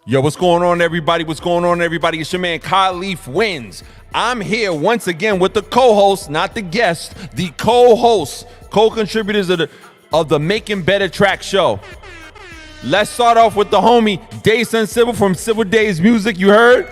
Yo, what's going on, everybody? What's going on, everybody? It's your man, Khalif Wins. I'm here once again with the co-host, not the guest, the co-host, co-contributors of the Making Better Track show. Let's start off with the homie, Daysun Civil from civildaysmusic. You heard?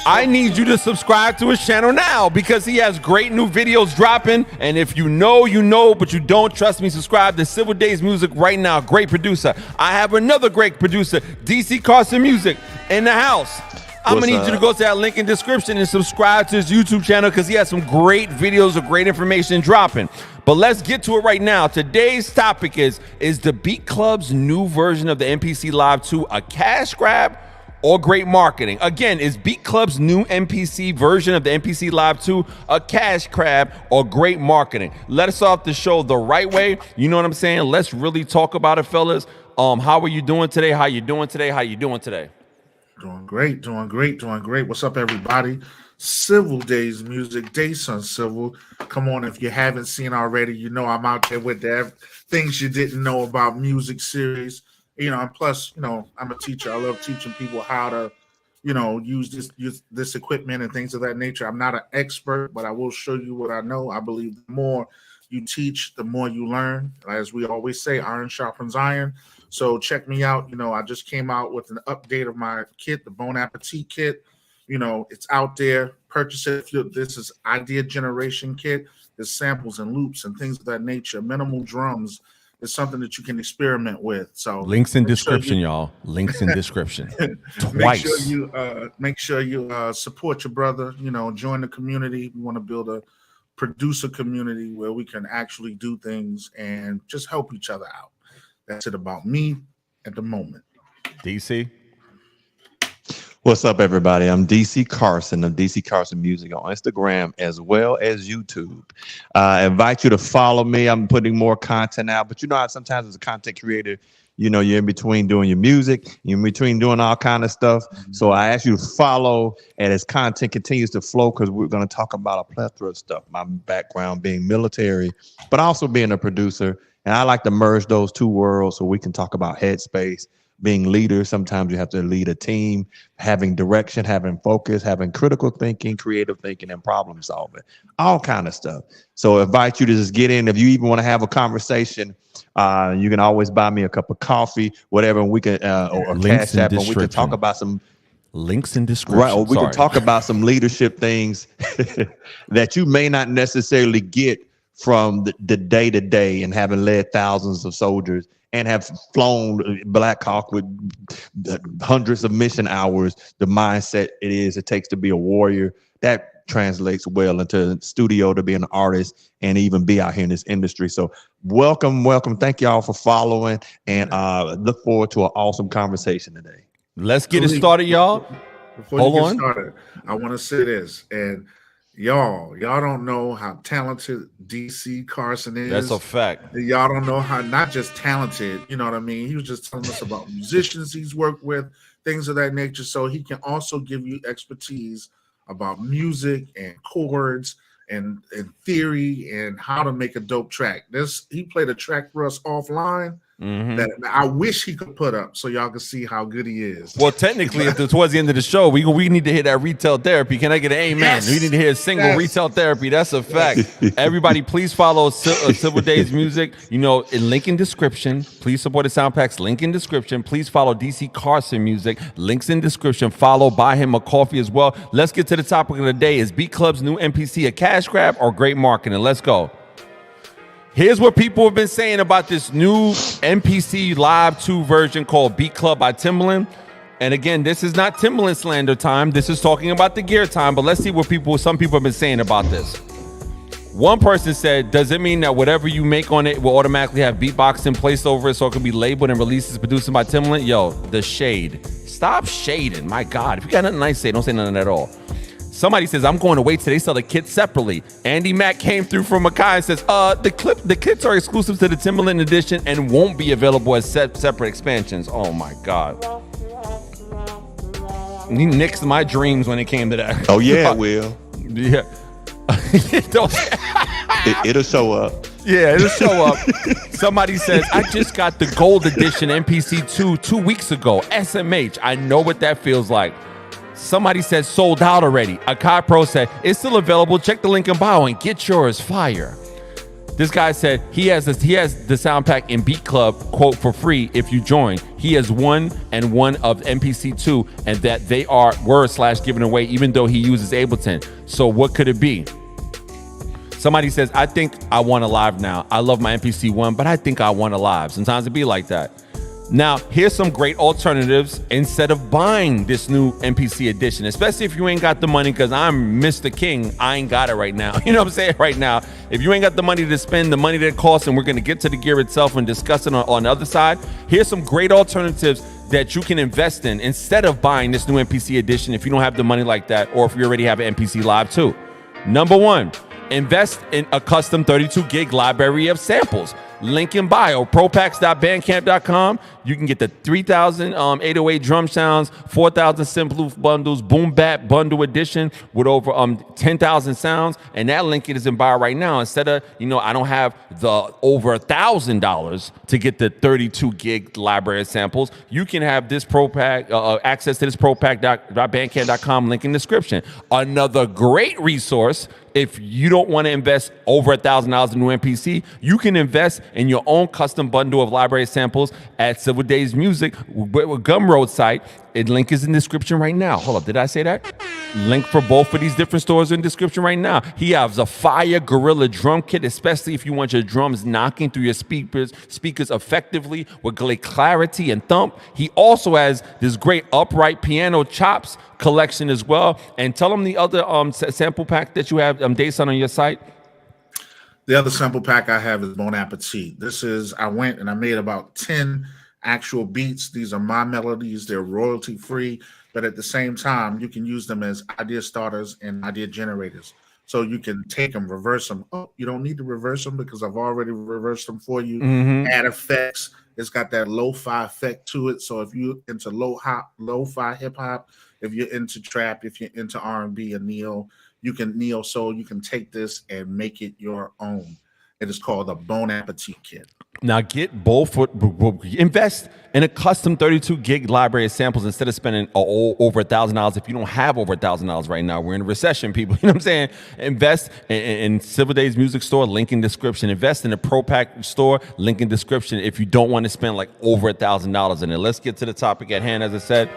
I need you to subscribe to his channel now because he has great new videos dropping. And if you know, you know, but you don't, trust me, subscribe to civildaysmusic right now. Great producer. I have another great producer, Dccarsonmusic, in the house. I'm going to need you to go to that link in the description and subscribe to his YouTube channel because he has some great videos of great information dropping. But let's get to it right now. Today's topic is the Beatclubs' new version of the MPC Live 2 a cash grab or great marketing? Again, is Beatclubs' new MPC version of the MPC Live 2 a cash grab or great marketing? Let us off the show the right way. You know what I'm saying? Let's really talk about it, fellas. How are you doing today? How you doing today? How you doing today? Doing great, doing great, doing great. What's up, everybody? Civil Days Music, Daysun Civil. Come on, if you haven't seen already, you know I'm out there with the things you didn't know about music series. You know, and plus, you know, I'm a teacher. I love teaching people how to, you know, use this equipment and things of that nature. I'm not an expert, but I will show you what I know. I believe the more you teach, the more you learn. As we always say, iron sharpens iron. So check me out. You know, I just came out with an update of my kit, the Bon Appetit kit. You know, it's out there. Purchase it. This is idea generation kit. There's samples and loops and things of that nature. Minimal drums. It's something that you can experiment with. So links in description, y'all. Links in description. Twice. Make sure you support your brother. You know, join the community. We want to build a producer community where we can actually do things and just help each other out. That's it about me at the moment. DC. What's up, everybody? I'm DC Carson of Dccarsonmusic on Instagram as well as YouTube. I invite you to follow me. I'm putting more content out, but you know how sometimes as a content creator, you know, you're in between doing your music, you're in between doing all kind of stuff. So I ask you to follow, and as content continues to flow, because we're going to talk about a plethora of stuff. My background being military, but also being a producer. And I like to merge those two worlds so we can talk about headspace. Being leaders, sometimes you have to lead a team, having direction, having focus, having critical thinking, creative thinking, and problem solving, all kind of stuff. So I invite you to just get in. If you even want to have a conversation, you can always buy me a cup of coffee, whatever, and we can, or Cash App, and we can talk about some links in description. Right, or we can talk about some leadership things that you may not necessarily get from the day-to-day and having led thousands of soldiers and have flown Black Hawk with hundreds of mission hours, the mindset it takes to be a warrior, that translates well into the studio to be an artist and even be out here in this industry. So welcome. Thank y'all for following, and look forward to an awesome conversation today. Let's get it started, y'all. Before you get started, I want to say this, and y'all don't know how talented DC Carson is. That's a fact. Y'all don't know how not just talented, you know what I mean? He was just telling us about musicians he's worked with, things of that nature. So he can also give you expertise about music and chords and theory and how to make a dope track. He played a track for us offline that I wish he could put up so y'all can see how good he is. Well, technically, towards the end of the show, we need to hit that retail therapy. Can I get an amen? Yes. We need to hear a single retail therapy. That's a fact. Everybody, please follow Civil Days Music. You know, in link in description. Please support the SOUNDPACKS. Link in description. Please follow DC Carson Music. Links in description. Follow, buy him a coffee as well. Let's get to the topic of the day. Is Beatclubs' new MPC a cash grab or great marketing? Let's go. Here's what people have been saying about this new MPC Live 2 version called Beat Club by Timbaland. And again, this is not Timbaland slander time. This is talking about the gear time. But let's see what some people have been saying about this. One person said, does it mean that whatever you make on it will automatically have beatboxing placed over it so it can be labeled and released as produced by Timbaland? Yo, the shade. Stop shading. My God. If you got nothing nice to say, don't say nothing at all. Somebody says, I'm going to wait till they sell the kit separately. Andy Mack came through from Mackay and says, the kits are exclusive to the Timbaland edition and won't be available as separate expansions. Oh my God. He nixed my dreams when it came to that. Oh yeah, it will. Yeah. It'll show up. Yeah, it'll show up. Somebody says, I just got the gold edition MPC 2 weeks ago. SMH. I know what that feels like. Somebody said sold out already. Akai Pro said, it's still available. Check the link in bio and get yours. Fire. This guy said he has the SOUNDPACK in Beat Club, quote, for free if you join. He has one of MPC 2 and that they were / given away even though he uses Ableton. So what could it be? Somebody says, I think I want a live now. I love my MPC 1, but I think I want a live. Sometimes it be like that. Now, here's some great alternatives instead of buying this new MPC edition, especially if you ain't got the money, because I'm Mr. King. I ain't got it right now. You know what I'm saying? Right now, if you ain't got the money to spend, the money that it costs, and we're going to get to the gear itself and discuss it on the other side, here's some great alternatives that you can invest in instead of buying this new MPC edition if you don't have the money like that, or if you already have an MPC Live 2. Number one, invest in a custom 32 gig library of samples. Link in bio, propacks.bandcamp.com. You can get the 3,000 808 drum sounds, 4,000 synth loop bundles, boom bap bundle edition with over 10,000 sounds. And that link is in bio right now. Instead of, I don't have the over $1,000 to get the 32 gig library of samples. You can have this access to this propack.bandcamp.com link in the description. Another great resource. If you don't want to invest over $1,000 in new MPC, you can invest in your own custom bundle of library samples at Civil Days Music with Gumroad site. Link is in the description right now. Hold up, did I say that? Link for both of these different stores in the description right now. He has a fire Gorilla drum kit, especially if you want your drums knocking through your speakers effectively with great clarity and thump. He also has this great upright piano chops collection as well. And tell them the other sample pack that you have, Daysun, on your site. The other sample pack I have is Bon Appetit. I went and I made about 10 actual beats. These are my melodies. They're royalty free, but at the same time, you can use them as idea starters and idea generators. So you can take them, reverse them. Oh, you don't need to reverse them because I've already reversed them for you. Add effects. It's got that lo-fi effect to it. So if you're into lo-fi hip hop, if you're into trap, if you're into R&B and neo soul, you can take this and make it your own. It is called the Bon Appetit kit. Now get both. Invest in a custom 32 gig library of samples instead of spending over $1,000. If you don't have over $1,000 right now, we're in a recession, people. You know what I'm saying? Invest in Civil Days Music Store, link in description. Invest in the Pro Pack store, link in description. If you don't want to spend like over $1,000 in it. Let's get to the topic at hand. As I said,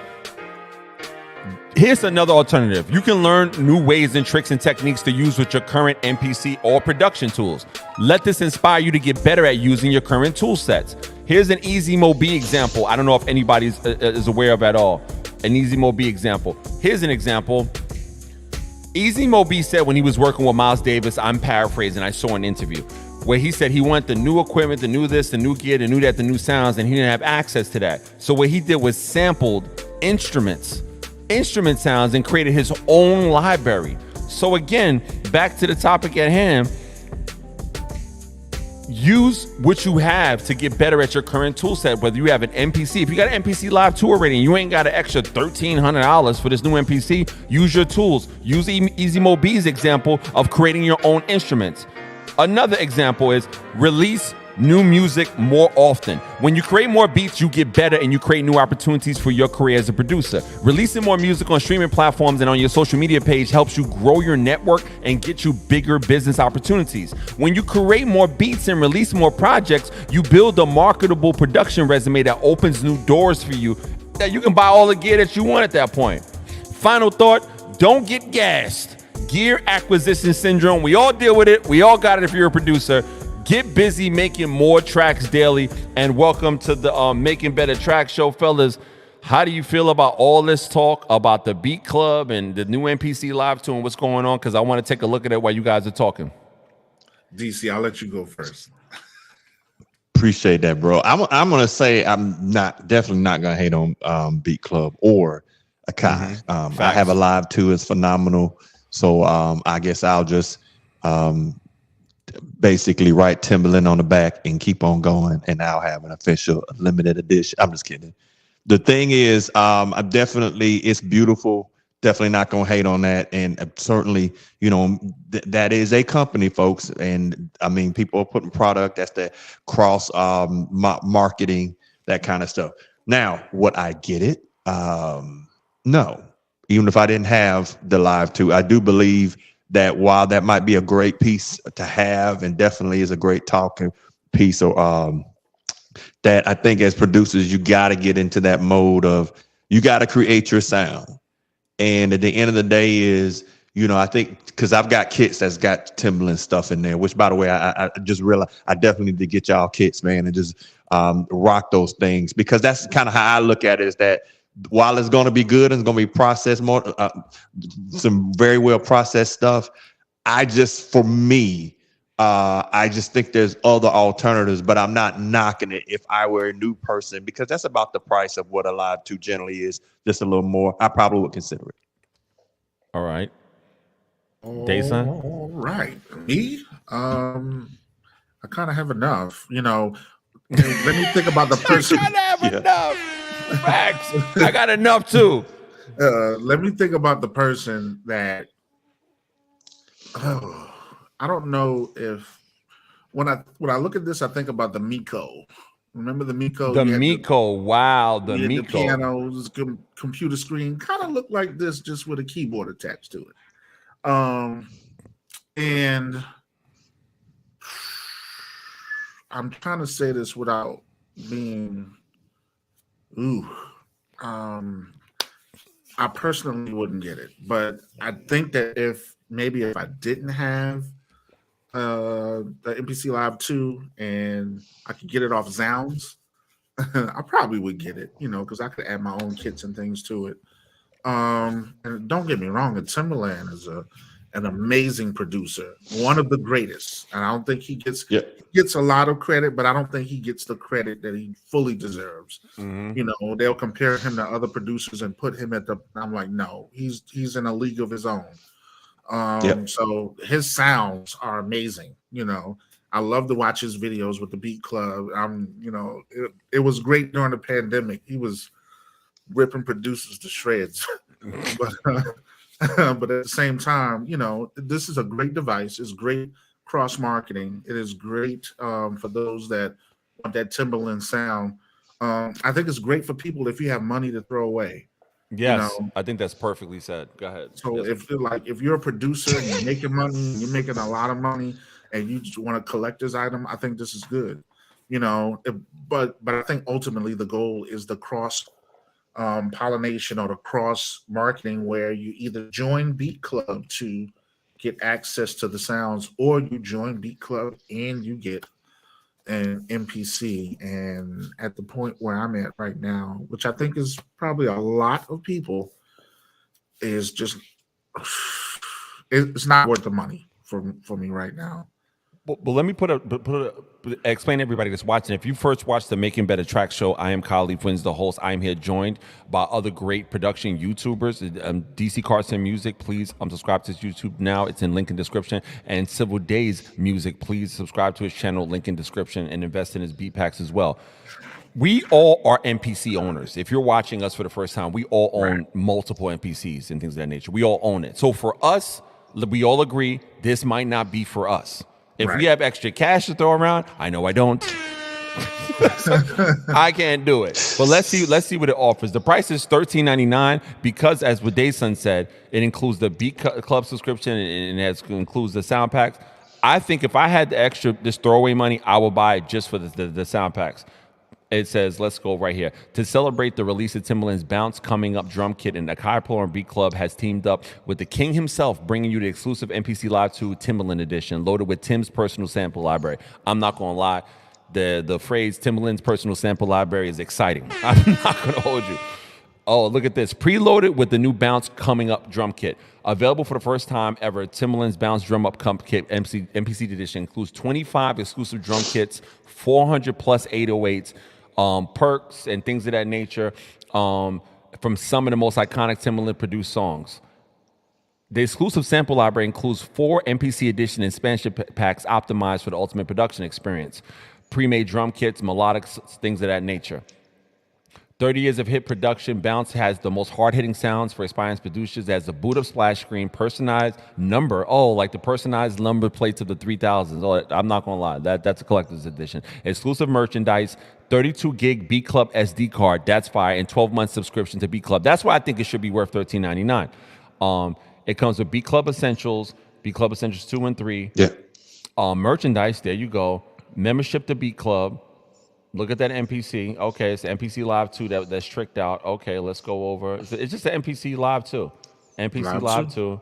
here's another alternative. You can learn new ways and tricks and techniques to use with your current MPC or production tools. Let this inspire you to get better at using your current tool sets. Here's an Easy Mo B example. I don't know if anybody is aware of at all. An Easy Mo B example. Here's an example. Easy Mo B said when he was working with Miles Davis, I'm paraphrasing, I saw an interview where he said he wanted the new equipment, the new this, the new gear, the new that, the new sounds, and he didn't have access to that. So what he did was sampled instrument sounds and created his own library. So again, back to the topic at hand, use what you have to get better at your current tool set. Whether you have an MPC, if you got an MPC Live 2 already and you ain't got an extra $1,300 for this new MPC, use your tools. Use Easy Mo B's example of creating your own instruments. Another example is release new music more often. When you create more beats, you get better and you create new opportunities for your career as a producer. Releasing more music on streaming platforms and on your social media page helps you grow your network and get you bigger business opportunities. When you create more beats and release more projects, you build a marketable production resume that opens new doors for you that you can buy all the gear that you want at that point. Final thought, don't get gassed. Gear acquisition syndrome. We all deal with it. We all got it if you're a producer. Get busy making more tracks daily, and welcome to the Making Better Track Show, fellas. How do you feel about all this talk about the Beat Club and the new MPC Live 2 and what's going on? Because I want to take a look at it while you guys are talking. DC, I'll let you go first. Appreciate that, bro. I'm gonna say I'm definitely not gonna hate on Beat Club or Akai. I have a Live 2, it's phenomenal. So I guess I'll just basically write Timberland on the back and keep on going, and I'll have an official limited edition. I'm just kidding. The thing is, it's beautiful definitely not going to hate on that. And certainly, you know, that is a company, folks. And I mean, people are putting product, that's the cross marketing, that kind of stuff. Now, would I get it? No, even if I didn't have the Live 2, I do believe that while that might be a great piece to have, and definitely is a great talking piece, or that I think as producers, you got to get into that mode of, you got to create your sound. And at the end of the day is, you know, I think, because I've got kits that's got Timbaland stuff in there, which, by the way, I just realized I definitely need to get y'all kits, man, and just rock those things, because that's kind of how I look at it, is that while it's going to be good and it's going to be processed more, some very well processed stuff, I just think there's other alternatives, but I'm not knocking it if I were a new person, because that's about the price of what a Live 2 generally is, just a little more. I probably would consider it. All right. Daysun? All right. Me? I kind of have enough, you know. Let me think about the person. I have enough. Facts. I got enough too. Let me think about the person that, I don't know if, when I look at this, I think about the Miko. Remember the Miko? The Miko. Wow. The The Miko. piano's computer screen kind of looked like this, just with a keyboard attached to it. And I'm trying to say this without being, I personally wouldn't get it, but I think that if I didn't have the MPC Live 2 and I could get it off Zounds, I probably would get it, you know, because I could add my own kits and things to it. And don't get me wrong, Timbaland is an amazing producer, one of the greatest. And I don't think he gets a lot of credit, but I don't think he gets the credit that he fully deserves. Mm-hmm. You know, they'll compare him to other producers and put him at I'm like, no, he's in a league of his own. So his sounds are amazing. You know, I love to watch his videos with the Beat Club. You know, it was great during the pandemic. He was ripping producers to shreds. But at the same time, you know, this is a great device. It's great cross marketing. It is great for those that want that Timbaland sound. I think it's great for people if you have money to throw away. Yes, you know? I think that's perfectly said. Go ahead. So yes. if you're a producer and you're making money, you're making a lot of money, and you just want a collector's item, I think this is good. You know, but I think ultimately the goal is the cross pollination or the cross marketing, where you either join Beat Club to get access to the sounds, or you join Beat Club and you get an MPC. And at the point where I'm at right now, which I think is probably a lot of people, is just, it's not worth the money for me right now. But let me explain to everybody that's watching. If you first watched the Making Better Tracks show, I am Kyle Lee Wins, the host. I am here joined by other great production YouTubers. Dccarsonmusic, please subscribe to his YouTube now. It's in link in description. And Civil Days Music, please subscribe to his channel, link in description, and invest in his beat packs as well. We all are MPC owners. If you're watching us for the first time, we all own multiple MPCs and things of that nature. We all own it. So for us, we all agree this might not be for us. If we have extra cash to throw around, I know I don't. I can't do it. But let's see what it offers. The price is $13.99 because, as what Daysun said, it includes the Beat Club subscription and it includes the sound packs. I think if I had the extra, this throwaway money, I would buy it just for the sound packs. It says, let's go right here. To celebrate the release of Timbaland's Bounce Coming Up drum kit, and the Kaiplor and Beat Club has teamed up with the King himself, bringing you the exclusive MPC Live 2 Timbaland edition, loaded with Tim's personal sample library. I'm not going to lie. The phrase Timbaland's personal sample library is exciting. I'm not going to hold you. Oh, look at this. Preloaded with the new Bounce Coming Up drum kit. Available for the first time ever, Timbaland's Bounce Drum Up kit, MPC edition, includes 25 exclusive drum kits, 400 plus 808s, perks and things of that nature, from some of the most iconic Timbaland produced songs. The exclusive sample library includes 4 MPC edition expansion packs optimized for the ultimate production experience, pre-made drum kits, melodic things of that nature. 30 years of hit production. Bounce has the most hard-hitting sounds for aspiring producers. As a boot-up splash screen, personalized number. Oh, like the personalized number plates of the 3000s. Oh, I'm not going to lie. That's a collector's edition. Exclusive merchandise, 32 gig Beat Club SD card. That's fire. And 12-month subscription to Beat Club. That's why I think it should be worth $13.99. It comes with Beat Club Essentials, Beat Club Essentials 2 and 3. Yeah. Merchandise, there you go. Membership to Beat Club. Look at that MPC. Okay, it's the MPC Live 2 that's tricked out. Okay, let's go over. It's just the MPC Live 2. MPC Live 2.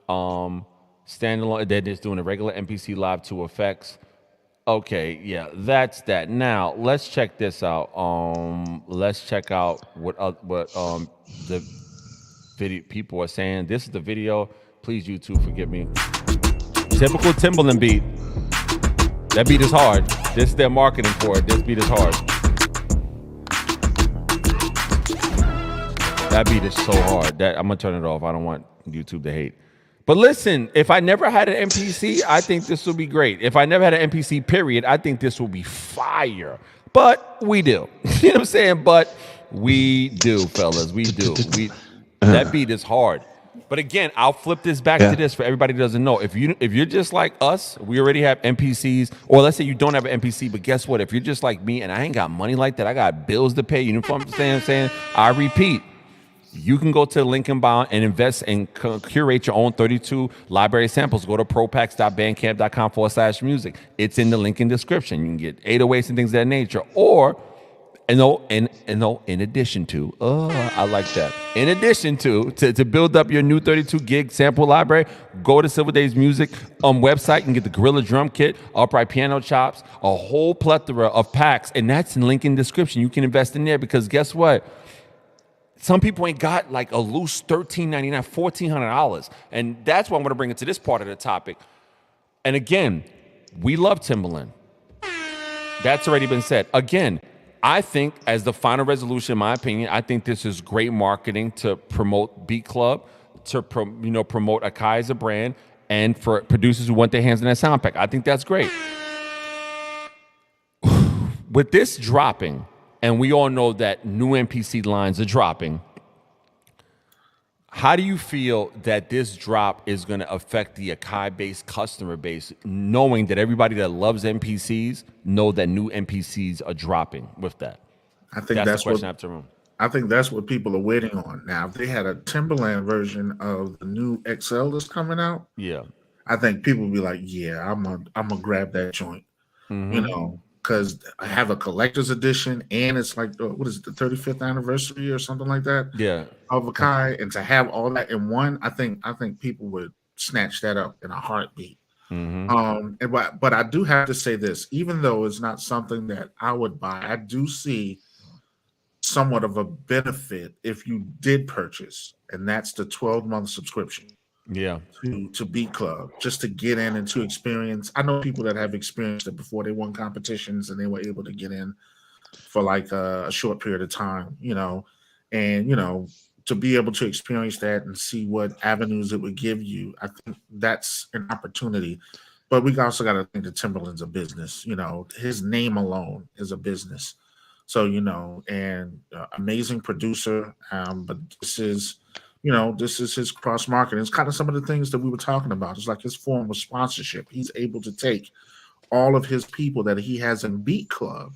Standalone. They're just doing a regular MPC Live 2 effects. Okay, yeah, that's that. Now, let's check this out. Let's check out what the video people are saying. This is the video. Please, YouTube, forgive me. Typical Timbaland beat. That beat is hard. This is their marketing for it. This beat is hard. That beat is so hard. I'm going to turn it off. I don't want YouTube to hate. But listen, if I never had an MPC, I think this will be great. If I never had an MPC, period, I think this will be fire. But we do. You know what I'm saying? But we do, fellas. We do. That beat is hard. But again, I'll flip this back to this for everybody who doesn't know. If you're just like us, we already have MPCs, or let's say you don't have an MPC, but guess what? If you're just like me and I ain't got money like that, I got bills to pay. You know what I'm saying? I repeat, you can go to the link in bio and invest and curate your own 32 library samples. Go to propacks.bandcamp.com/music. It's in the link in description. You can get 808s and things of that nature. Or in addition to, I like that. In addition to build up your new 32 gig sample library, go to Civil Days Music website and get the Gorilla Drum Kit, upright piano chops, a whole plethora of packs, and that's in link in description. You can invest in there because guess what? Some people ain't got like a loose $13.99, $1,400, and that's why I'm going to bring it to this part of the topic. And again, we love Timbaland. That's already been said. Again, I think, as the final resolution, in my opinion, I think this is great marketing to promote Beat Club, to promote Akai as a brand, and for producers who want their hands in that sound pack. I think that's great. With this dropping, and we all know that new MPC lines are dropping, how do you feel that this drop is going to affect the Akai-based customer base, knowing that everybody that loves MPCs know that new MPCs are dropping with that? I think that's the question after room. I think that's what people are waiting on. Now, if they had a Timbaland version of the new XL that's coming out, I think people would be like, yeah, I'm gonna grab that joint. Mm-hmm. Because I have a collector's edition, and it's like what is it, the 35th anniversary or something like that? Yeah, of Akai, and to have all that in one, I think people would snatch that up in a heartbeat. Mm-hmm. But I do have to say this, even though it's not something that I would buy, I do see somewhat of a benefit if you did purchase, and that's the 12-month subscription. To Beat Club, just to get in and to experience. I know people that have experienced it before. They won competitions and they were able to get in for like a short period of time, and to be able to experience that and see what avenues it would give you. I think that's an opportunity. But we also got to think that Timbaland's a business. His name alone is a business. So and amazing producer. But this is his cross marketing. It's kind of some of the things that we were talking about. It's like his form of sponsorship. He's able to take all of his people that he has in Beat Club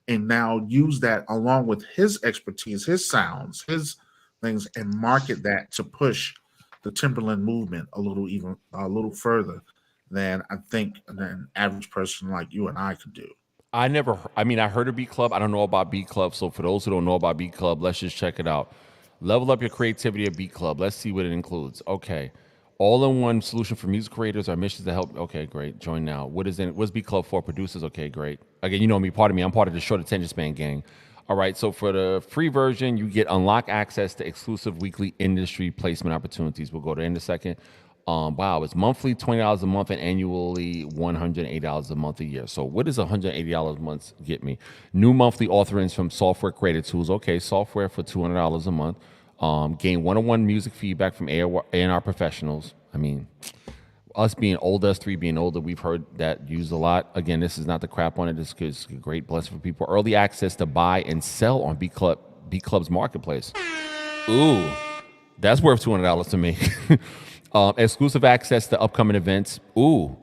and now use that along with his expertise, his sounds, his things, and market that to push the Timbaland movement a little further than I think an average person like you and I could do. I heard of Beat Club. I don't know about Beat Club. So for those who don't know about Beat Club, let's just check it out. Level up your creativity at Beat Club. Let's see what it includes. Okay. All-in-one solution for music creators. Our missions to help. Okay, great. Join now. What's Beat Club for? Producers. Okay, great. Again, you know me. Pardon me. I'm part of the short attention span gang. All right. So for the free version, you get unlock access to exclusive weekly industry placement opportunities. We'll go there in a second. Wow, it's monthly $20 a month and annually $108 a month a year. So what does $180 a month get me? New monthly offerings from software creator tools. Okay, software for $200 a month. Gain one-on-one music feedback from A&R professionals. I mean, us being older, us three being older, we've heard that used a lot. Again, this is not the crap on it. This is a great blessing for people. Early access to buy and sell on Beatclubs Marketplace. Ooh, that's worth $200 to me. Exclusive access to upcoming events. Ooh,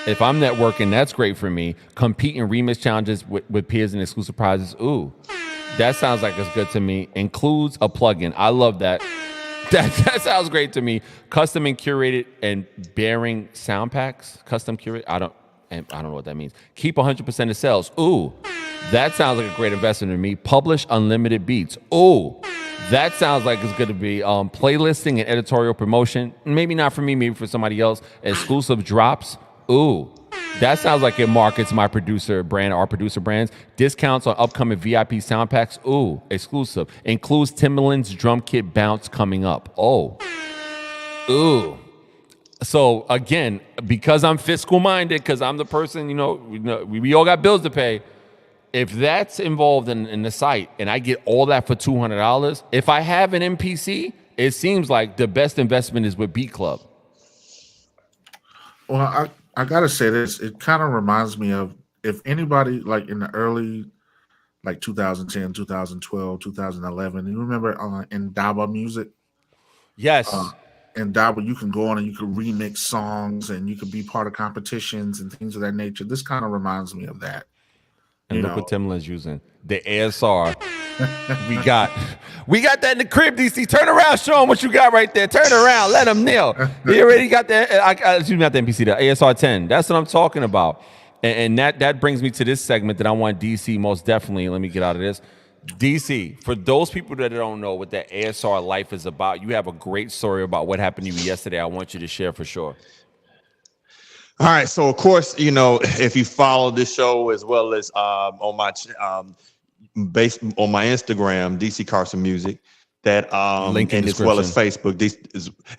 if I'm networking, that's great for me. Compete in remix challenges with peers and exclusive prizes. Ooh, that sounds like it's good to me. Includes a plugin. I love that. That sounds great to me. Custom and curated and bearing sound packs. Custom curate. I don't know what that means. Keep 100% of sales. Ooh, that sounds like a great investment to me. Publish unlimited beats. Ooh, that sounds like it's going to be playlisting and editorial promotion. Maybe not for me, maybe for somebody else. Exclusive drops. Ooh, that sounds like it markets my producer brand, our producer brands. Discounts on upcoming VIP sound packs. Ooh, exclusive. Includes Timbaland's drum kit bounce coming up. Oh, ooh. So again, because I'm fiscal minded, because I'm the person, we all got bills to pay. If that's involved in the site and I get all that for $200, if I have an MPC, it seems like the best investment is with Beat Club. Well, I gotta say this. It kind of reminds me of, if anybody like in the early, like 2010, 2012, 2011, you remember in Daba Music? Yes. In Daba, you can go on and you can remix songs and you could be part of competitions and things of that nature. This kind of reminds me of that. And look what Timbaland's using. The ASR. We got that in the crib, DC. Turn around, show them what you got right there. Turn around, let them kneel. He already got that. Excuse me, not the MPC, the ASR 10. That's what I'm talking about. And that brings me to this segment that I want DC most definitely. Let me get out of this. DC, for those people that don't know what that ASR life is about, you have a great story about what happened to you yesterday. I want you to share for sure. All right, so of course, if you follow this show as well as on my based on my Instagram, Dccarsonmusic, that link in and as well as Facebook,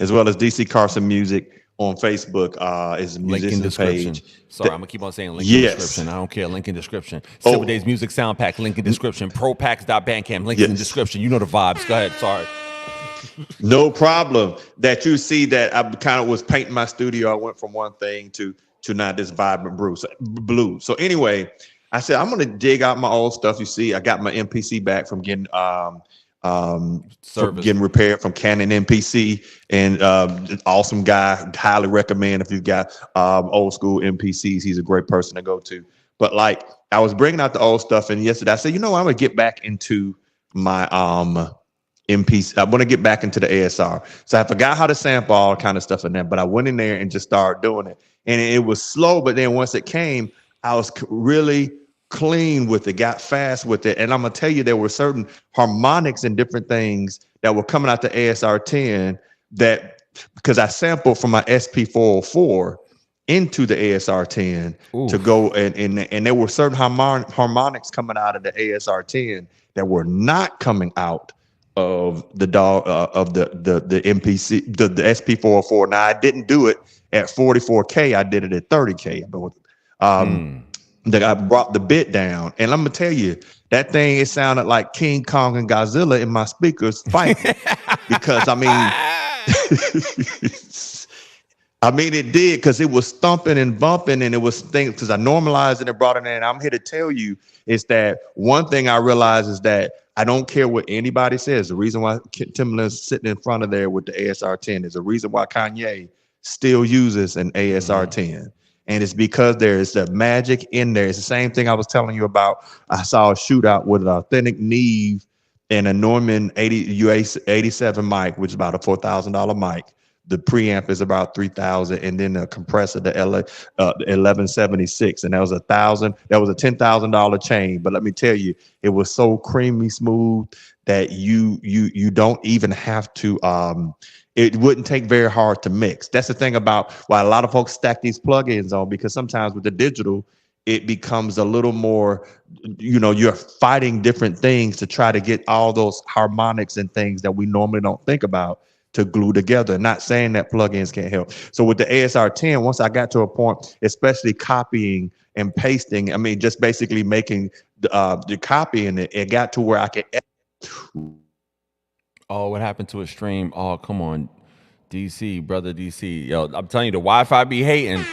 as well as Dccarsonmusic on Facebook is a musician page. Sorry, I'm gonna keep on saying link in description. I don't care. Link in description. Civil Days Music Sound Pack, link in description. Propacks.bandcamp, link in the description. You know the vibes. Go ahead. Sorry. No problem. That you see that I kind of was painting my studio. I went from one thing to not this vibrant blue. So anyway, I said I'm gonna dig out my old stuff. You see, I got my MPC back from getting repaired from Canon MPC, and awesome guy. Highly recommend if you've got old school MPCs. He's a great person to go to. But like I was bringing out the old stuff, and yesterday I said, I'm gonna get back into my MPC. I want to get back into the ASR. So I forgot how to sample all kind of stuff in there, but I went in there and just started doing it. And it was slow, but then once it came, I was really clean with it, got fast with it. And I'm going to tell you, there were certain harmonics and different things that were coming out the ASR 10 that, because I sampled from my SP404 into the ASR 10 to go, and there were certain harmonics coming out of the ASR 10 that were not coming out of the MPC, the SP404. Now I didn't do it at 44K. I did it at 30K. That I brought the bit down, and I'm gonna tell you that thing. It sounded like King Kong and Godzilla in my speakers fighting because I mean it did, because it was thumping and bumping, and it was things because I normalized it and brought it in. And I'm here to tell you is that one thing I realized is that I don't care what anybody says. The reason why Timbaland's sitting in front of there with the ASR 10 is the reason why Kanye still uses an ASR 10. And it's because there is the magic in there. It's the same thing I was telling you about. I saw a shootout with an authentic Neve and a Norman 87 mic, which is about a $4,000 mic. The preamp is about $3,000, and then the compressor, the 1176, and that was $1,000. That was a $10,000 chain. But let me tell you, it was so creamy smooth that you don't even have to. It wouldn't take very hard to mix. That's the thing about why a lot of folks stack these plugins on, because sometimes with the digital, it becomes a little more. You're fighting different things to try to get all those harmonics and things that we normally don't think about to glue together. Not saying that plugins can't help. So with the ASR 10, once I got to a point, especially copying and pasting, I mean, just basically making the copy, and it got to where I could. Oh, what happened to a stream? Oh, come on, DC, brother DC. Yo, I'm telling you, the Wi-Fi be hating.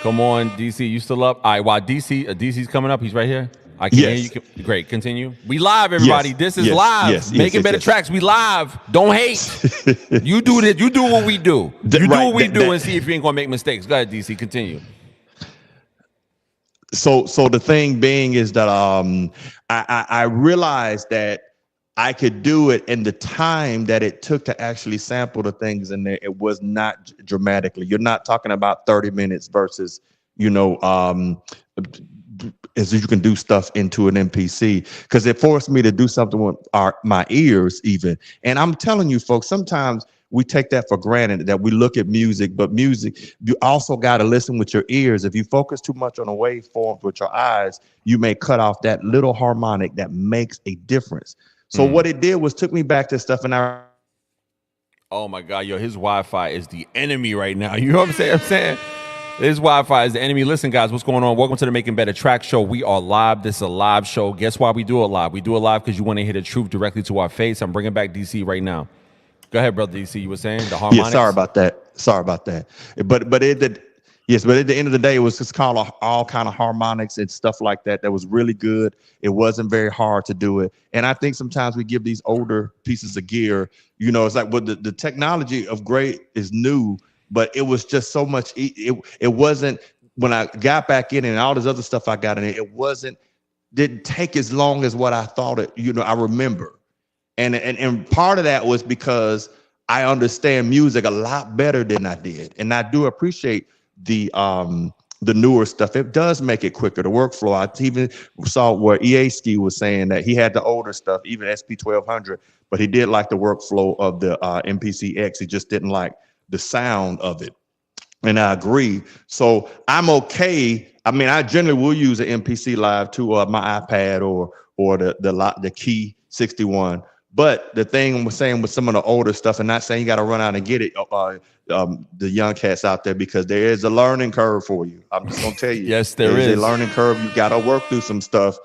Come on, DC, you still up? All right, while DC's coming up, he's right here. All I can Yes. hear you. Great. Continue. We live, everybody. Yes. This is Yes. live. Yes. Yes. Making Yes. better Yes. tracks. We live. Don't hate. You do this. You do what we do. You do Right. what we do and see if you ain't gonna make mistakes. Go ahead, DC. Continue. So the thing being is that I realized that I could do it in the time that it took to actually sample the things in there. It was not dramatically. You're not talking about 30 minutes versus, as you can do stuff into an MPC, because it forced me to do something with my ears even. And I'm telling you, folks, sometimes we take that for granted that we look at music, but music, you also got to listen with your ears. If you focus too much on the waveforms with your eyes, you may cut off that little harmonic that makes a difference. So what it did was took me back to stuff, and oh my God, yo, his Wi-Fi is the enemy right now. You know what I'm saying? His Wi-Fi is the enemy. Listen, guys, what's going on? Welcome to the Making Better Track Show. We are live. This is a live show. Guess why we do it live? We do it live because you want to hear the truth directly to our face. I'm bringing back DC right now. Go ahead, brother DC. You were saying the harmonics? Yeah, sorry about that. But at the end of the day, it was just called all kind of harmonics and stuff like that. That was really good. It wasn't very hard to do it. And I think sometimes we give these older pieces of gear, it's like, well, the technology of great is new, but it was just so much. It wasn't, when I got back in and all this other stuff I got in it, didn't take as long as what I thought it, I remember. And part of that was because I understand music a lot better than I did. And I do appreciate the newer stuff. It does make it quicker, the workflow. I even saw where EA was saying that he had the older stuff, even SP1200, but he did like the workflow of the MPC X. He just didn't like the sound of it. And I agree. So I'm okay. I mean, I generally will use an MPC Live to my iPad or the Key 61. But the thing was saying with some of the older stuff, and not saying you got to run out and get it, the young cats out there, because there is a learning curve for you. I'm just gonna tell you. Yes, there is a learning curve. You got to work through some stuff.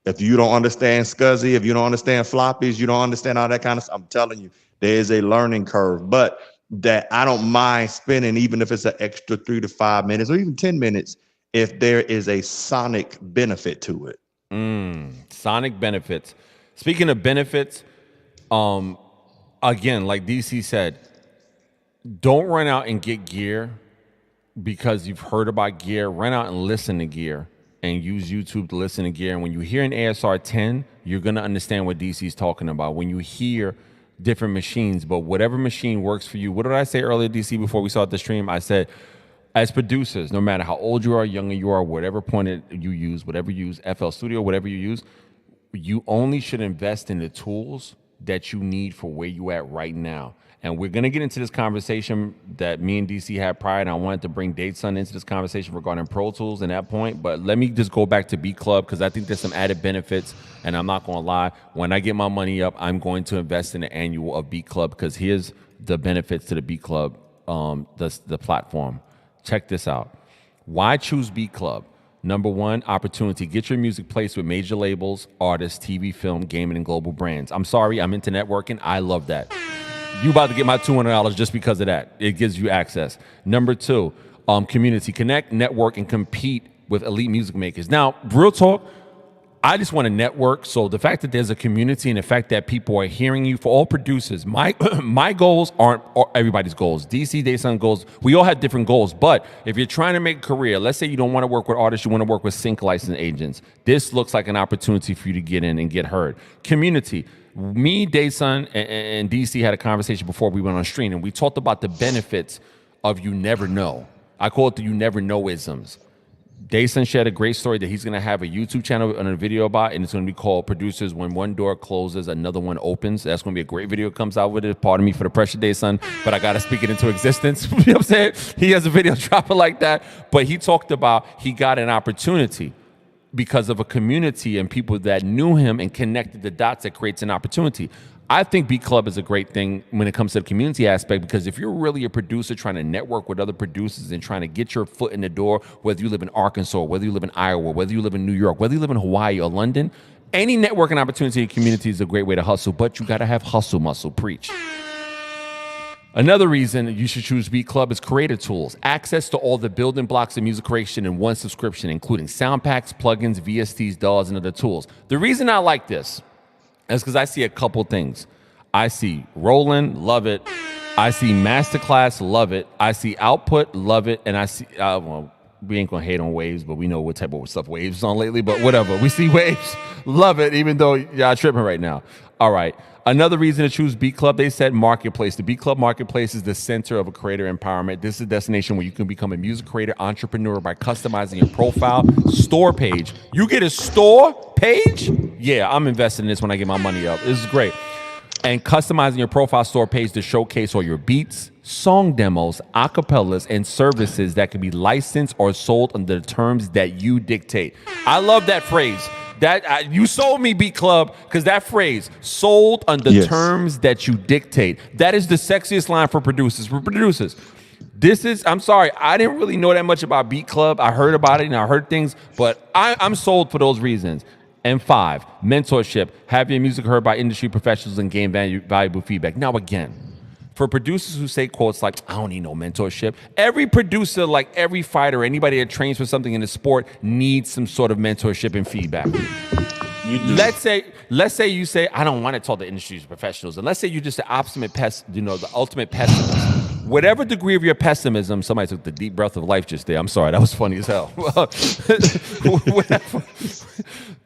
If you don't understand SCSI, if you don't understand floppies, you don't understand all that kind of stuff. I'm telling you, there is a learning curve. But that I don't mind spending, even if it's an extra 3 to 5 minutes or even 10 minutes, if there is a sonic benefit to it. Sonic benefits. Speaking of benefits. Again, like DC said, don't run out and get gear because you've heard about gear. Run out and listen to gear and use YouTube to listen to gear. And when you hear an ASR 10, you're going to understand what DC's talking about. When you hear different machines, but whatever machine works for you. What did I say earlier, DC, before we started the stream? I said, as producers, no matter how old you are, younger you are, whatever point you use, whatever you use, FL Studio, whatever you use, you only should invest in the tools that you need for where you at right now. And we're going to get into this conversation that me and DC had prior, and I wanted to bring Daysun into this conversation regarding Pro Tools and that point. But let me just go back to Beatclub, because I think there's some added benefits, and I'm not going to lie. When I get my money up, I'm going to invest in the annual of Beatclub, because here's the benefits to the Beatclub, the platform. Check this out. Why choose Beatclub? Number one, opportunity. Get your music placed with major labels, artists, TV, film, gaming, and global brands. I'm sorry, I'm into networking. I love that. You about to get my $200 just because of that. It gives you access. Number two, community. Connect, network, and compete with elite music makers. Now, real talk, I just want to network. So the fact that there's a community and the fact that people are hearing you, for all producers, my goals aren't everybody's goals. DC, Daysun goals, we all have different goals. But if you're trying to make a career, let's say you don't want to work with artists, you want to work with sync licensed agents. This looks like an opportunity for you to get in and get heard. Community. Me, Daysun, and DC had a conversation before we went on stream, and we talked about the benefits of you never know. I call it the you never know isms. Daysun shared a great story that he's going to have a YouTube channel and a video about, and it's going to be called Producers When One Door Closes, Another One Opens. That's going to be a great video that comes out with it. Pardon me for the pressure, Daysun, but I got to speak it into existence. You know what I'm saying? He has a video dropping like that, but he talked about he got an opportunity because of a community and people that knew him and connected the dots that creates an opportunity. I think Beatclub is a great thing when it comes to the community aspect, because if you're really a producer trying to network with other producers and trying to get your foot in the door, whether you live in Arkansas, whether you live in Iowa, whether you live in New York, whether you live in Hawaii or London, any networking opportunity in community is a great way to hustle, but you got to have hustle muscle. Preach. Another reason you should choose Beat Club is creator tools. Access to all the building blocks of music creation in one subscription, including sound packs, plugins, VSTs, DAWs, and other tools. The reason I like this is because I see a couple things. I see Roland, love it. I see Masterclass, love it. I see Output, love it. And I see, well, we ain't gonna hate on Waves, but we know what type of stuff Waves is on lately, but whatever. We see Waves, love it, even though y'all tripping right now. All right. Another reason to choose Beat Club, they said marketplace. The Beat Club marketplace is the center of a creator empowerment. This is a destination where you can become a music creator entrepreneur by customizing your profile, store page. You get a store page? Yeah, I'm investing in this when I get my money up. This is great. And customizing your profile store page to showcase all your beats, song demos, acapellas, and services that can be licensed or sold under the terms that you dictate. I love that phrase. That you sold me, Beat Club, because that phrase, sold under terms that you dictate. That is the sexiest line for producers. For producers, this is, I'm sorry, I didn't really know that much about Beat Club. I heard about it and I heard things, but I'm sold for those reasons. And 5, mentorship. Have your music heard by industry professionals and gain valuable feedback. Now, again, for producers who say quotes like, I don't need no mentorship, every producer, like every fighter, anybody that trains for something in the sport needs some sort of mentorship and feedback. Let's say you say, I don't want to talk to industry professionals. And let's say you're just the ultimate pessimist. Whatever degree of your pessimism, somebody took the deep breath of life just there. I'm sorry, that was funny as hell.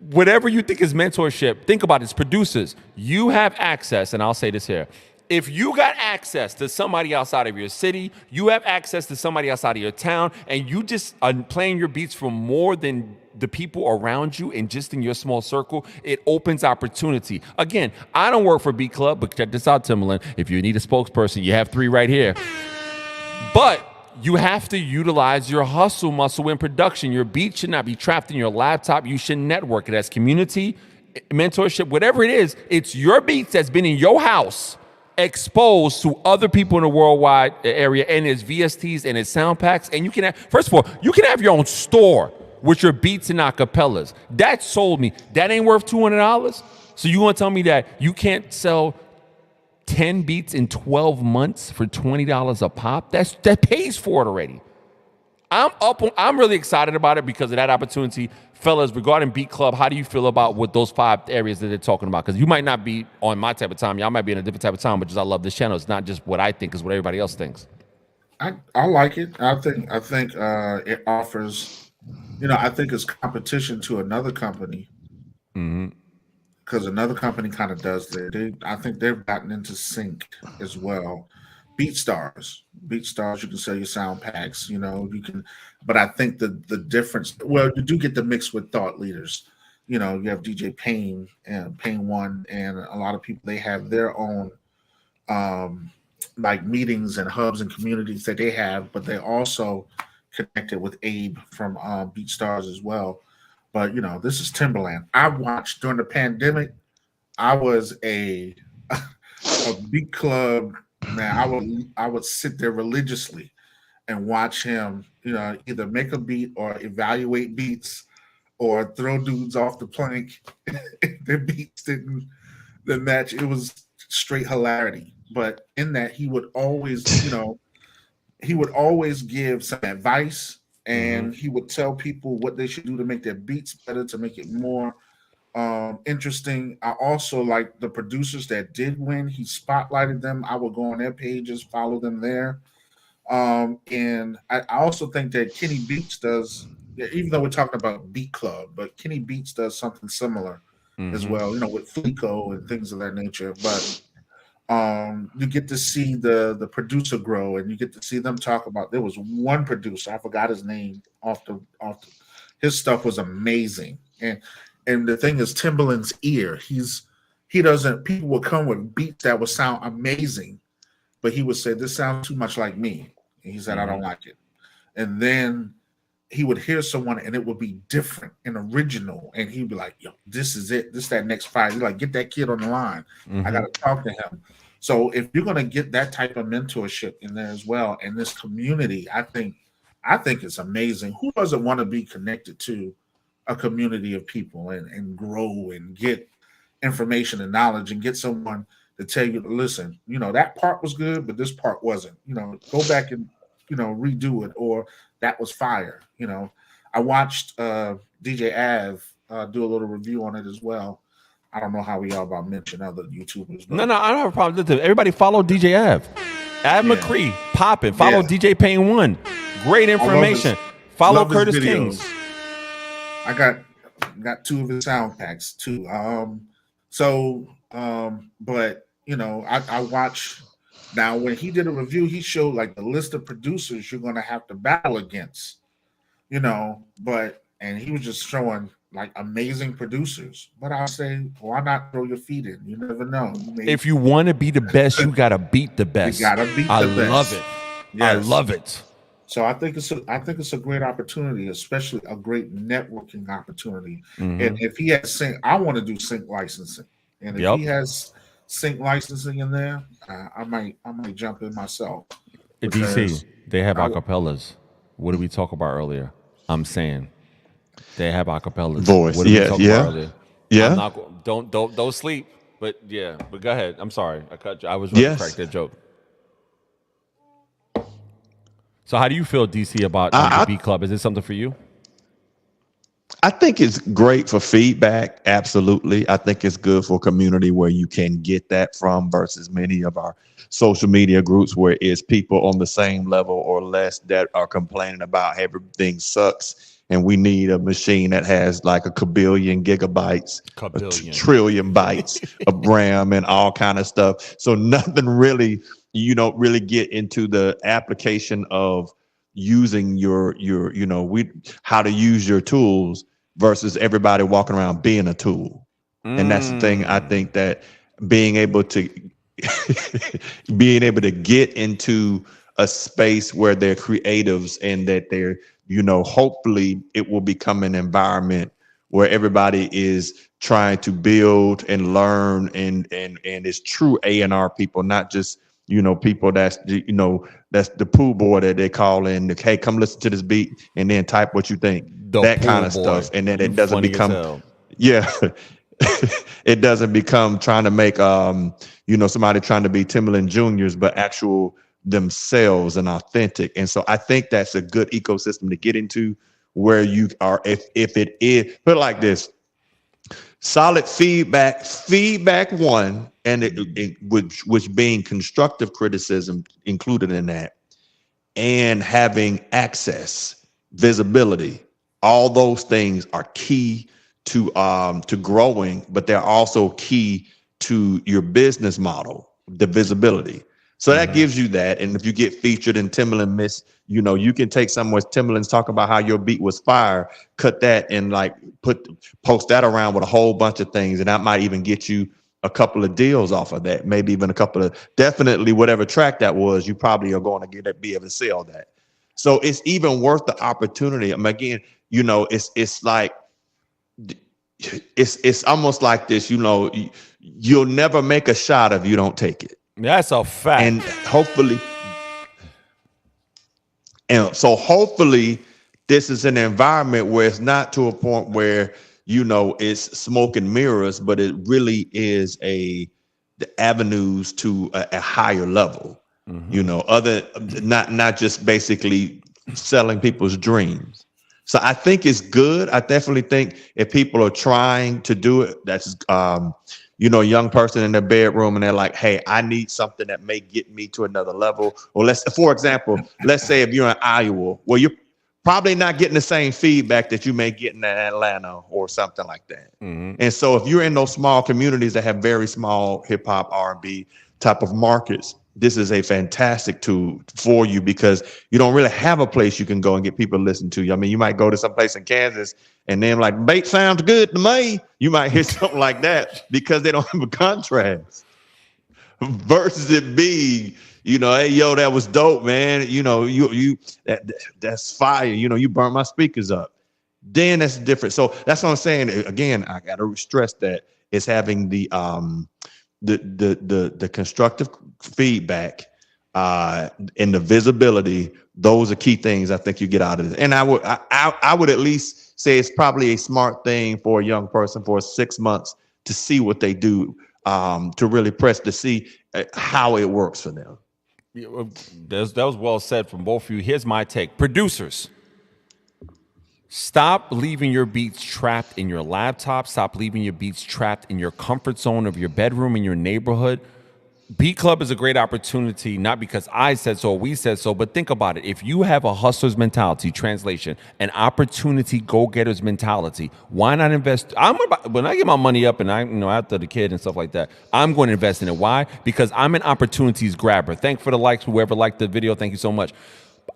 Whatever you think is mentorship, think about it. It's producers. You have access, and I'll say this here. If you got access to somebody outside of your city, you have access to somebody outside of your town, and you just are playing your beats for more than the people around you and just in your small circle, it opens opportunity. Again, I don't work for Beat Club, but check this out, Timberland. If you need a spokesperson, you have 3 right here. But you have to utilize your hustle muscle in production. Your beat should not be trapped in your laptop. You should network it as community, mentorship, whatever it is. It's your beats that's been in your house, exposed to other people in the worldwide area, and it's VSTs and it's sound packs. And you can have, first of all, you can have your own store with your beats and acapellas. That sold me. That ain't worth $200. So you want to tell me that you can't sell 10 beats in 12 months for $20 a pop? That pays for it already. I'm really excited about it because of that opportunity. Fellas, regarding Beat Club, how do you feel about what those 5 areas that they're talking about? Because you might not be on my type of time. Y'all might be in a different type of time, but just I love this channel. It's not just what I think, it's what everybody else thinks. I like it. I think it offers, I think it's competition to another company. Because another company kind of does that. I think they've gotten into sync as well. BeatStars, you can sell your sound packs, you can, but I think the difference, well, you do get the mix with thought leaders. You have DJ Payne and Payne One, and a lot of people, they have their own like meetings and hubs and communities that they have, but they also connected with Abe from BeatStars as well. But this is Timberland. I watched during the pandemic. I was a Beat Club man. I would sit there religiously and watch him, either make a beat or evaluate beats or throw dudes off the plank. Their beats didn't match. It was straight hilarity. But in that, he would always, give some advice. And he would tell people what they should do to make their beats better, to make it more interesting. I also like the producers that did win. He spotlighted them. I would go on their pages, follow them there. And I also think that Kenny Beats does, even though we're talking about Beat Club, but Kenny Beats does something similar as well, with Fleeko and things of that nature. But you get to see the producer grow, and you get to see them talk about. There was one producer, I forgot his name his stuff was amazing. And the thing is, Timbaland's ear, people would come with beats that would sound amazing, but he would say, this sounds too much like me. And he said, I don't like it. And then he would hear someone and it would be different and original. And he'd be like, yo, this is it. This is that next fight. You're like, get that kid on the line. I got to talk to him. So if you're going to get that type of mentorship in there as well, and this community, I think it's amazing. Who doesn't want to be connected to a community of people and grow and get information and knowledge and get someone to tell you, listen, that part was good, but this part wasn't. Go back and redo it, or that was fire. I watched DJ Av do a little review on it as well. I don't know how we are about mention other YouTubers. No, I don't have a problem with it. Everybody follow DJ Av. McCree, popping. Follow DJ Payne 1. Great information. Follow Curtis Kings. I got 2 of his sound packs too. But I watch now. When he did a review, he showed like the list of producers you're gonna have to battle against. And he was just showing like amazing producers. But I say, why not throw your feet in? You never know. If you want to be the best, you gotta beat the best. You gotta beat the best. I love it. Yes. I love it. So I think it's a great opportunity, especially a great networking opportunity. Mm-hmm. And if he has sync, I want to do sync licensing. And if he has sync licensing in there, I might jump in myself. DC, they have acapellas. What did we talk about earlier? I'm saying they have acapellas. Voice. What did we talk about earlier? Yeah. Don't sleep. But go ahead. I'm sorry. I cut you. I was ready to crack that joke. So how do you feel, DC, about the Beat Club? Is it something for you? I think it's great for feedback. Absolutely. I think it's good for a community where you can get that from versus many of our social media groups where it's people on the same level or less that are complaining about everything sucks. And we need a machine that has like a kabillion gigabytes, a trillion bytes of RAM and all kind of stuff. So nothing really, you don't really get into the application of using how to use your tools versus everybody walking around being a tool. And that's the thing. I think that being able to get into a space where they're creatives and that they're, hopefully it will become an environment where everybody is trying to build and learn and it's true A&R people, not just people that's that's the pool boy that they call in. Hey, come listen to this beat and then type what you think. That kind of stuff, and then it doesn't become it doesn't become trying to make somebody trying to be Timbaland Juniors, but actual themselves and authentic. And so I think that's a good ecosystem to get into where you are. If it is, put it like this. Solid feedback one, and which being constructive criticism included in that, and having access, visibility, all those things are key to growing, but they're also key to your business model, the visibility. So that gives you that, and if you get featured in Timbaland you can take somewhere Timbaland's talking about how your beat was fire, cut that and like post that around with a whole bunch of things, and that might even get you a couple of deals off of that, maybe even a couple of, definitely whatever track that was, you probably are going to be able to sell that. So it's even worth the opportunity. I mean, again, it's like it's almost like this, you'll never make a shot if you don't take it. That's a fact. And hopefully this is an environment where it's not to a point where it's smoke and mirrors, but it really is the avenues to a higher level. Not just basically selling people's dreams. So I think it's good. I definitely think if people are trying to do it, that's a young person in their bedroom and they're like, hey, I need something that may get me to another level. Or for example, let's say if you're in Iowa, well, you're probably not getting the same feedback that you may get in Atlanta or something like that. And so if you're in those small communities that have very small hip hop, R&B type of markets, this is a fantastic tool for you because you don't really have a place you can go and get people to listen to you. I mean, you might go to some place in Kansas and then like, bait sounds good to me. You might hear something like that because they don't have a contrast versus it being, hey, yo, that was dope, man. That's fire. You burnt my speakers up. Then that's different. So that's what I'm saying. Again, I got to stress that it's having the constructive feedback and the visibility. Those are key things I think you get out of it. And I would at least say it's probably a smart thing for a young person for 6 months to see what they do to really press to see how it works for them. That was well said from both of you. Here's my take. Producers, stop leaving your beats trapped in your laptop. Stop leaving your beats trapped in your comfort zone of your bedroom, in your neighborhood. Beat Club is a great opportunity, not because I said so or we said so, but think about it. If you have a hustler's mentality, translation, an opportunity go-getter's mentality, why not invest? When I get my money up and after the kid and stuff like that, I'm going to invest in it. Why? Because I'm an opportunities grabber. Thanks for the likes, whoever liked the video. Thank you so much.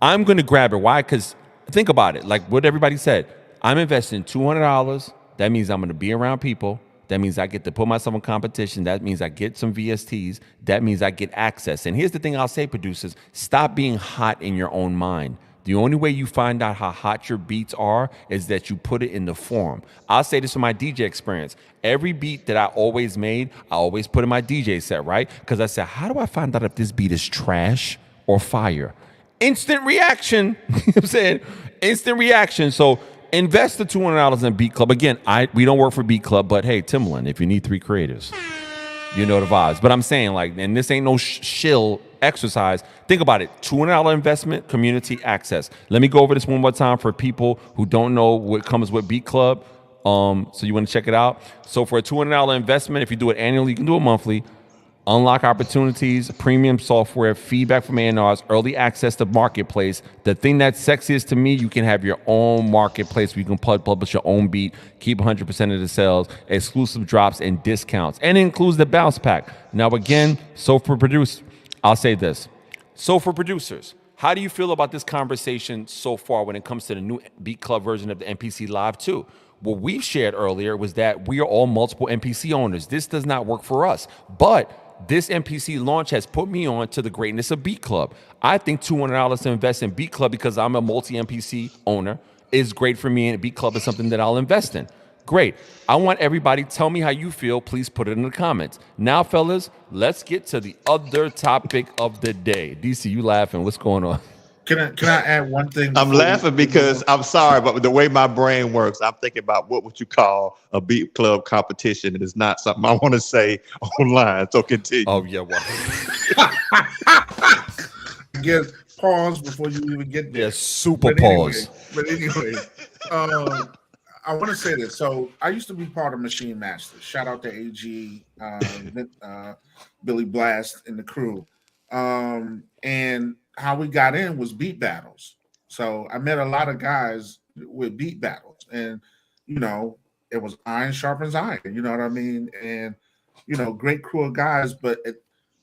I'm going to grab it. Why? Because think about it. Like what everybody said, I'm investing $200. That means I'm going to be around people. That means I get to put myself in competition. That means I get some VSTs. That means I get access. And here's the thing I'll say, producers, stop being hot in your own mind. The only way you find out how hot your beats are is that you put it in the form. I'll say this from my DJ experience. Every beat that I always made, I always put in my DJ set, right? Because I said, how do I find out if this beat is trash or fire? Instant reaction. You know what I'm saying? Instant reaction. So invest the $200 in Beat Club. Again, we don't work for Beat Club, but hey, Timbaland, if you need 3 creators, you know the vibes. But I'm saying, like, and this ain't no shill exercise. Think about it. $200 investment, community access. Let me go over this one more time for people who don't know what comes with Beat Club. So you want to check it out. So for a $200 investment, if you do it annually, you can do it monthly. Unlock opportunities, premium software, feedback from A&Rs, early access to marketplace. The thing that's sexiest to me, you can have your own marketplace where you can publish your own beat, keep 100% of the sales, exclusive drops and discounts, and it includes the bounce pack. Now again, I'll say this. So for producers, how do you feel about this conversation so far when it comes to the new Beat Club version of the MPC Live 2? What we shared earlier was that we are all multiple MPC owners. This does not work for us, but this MPC launch has put me on to the greatness of Beat Club. I think $200 to invest in Beat Club because I'm a multi-MPC owner is great for me, and Beat Club is something that I'll invest in. Great. I want everybody, tell me how you feel. Please put it in the comments. Now, fellas, let's get to the other topic of the day. DC, you laughing. What's going on? Can I add one thing? I'm laughing because I'm sorry, but the way my brain works, I'm thinking about what would you call a Beat Club competition. It is not something I want to say online. So continue. Oh, yeah. Well. Get pause before you even get there. Yeah, super pause. But anyway, I want to say this. So I used to be part of Machine Masters. Shout out to AG, Billy Blast, and the crew. And how we got in was beat battles. So I met a lot of guys with beat battles, and it was iron sharpens iron. You know what I mean? And great crew of guys. But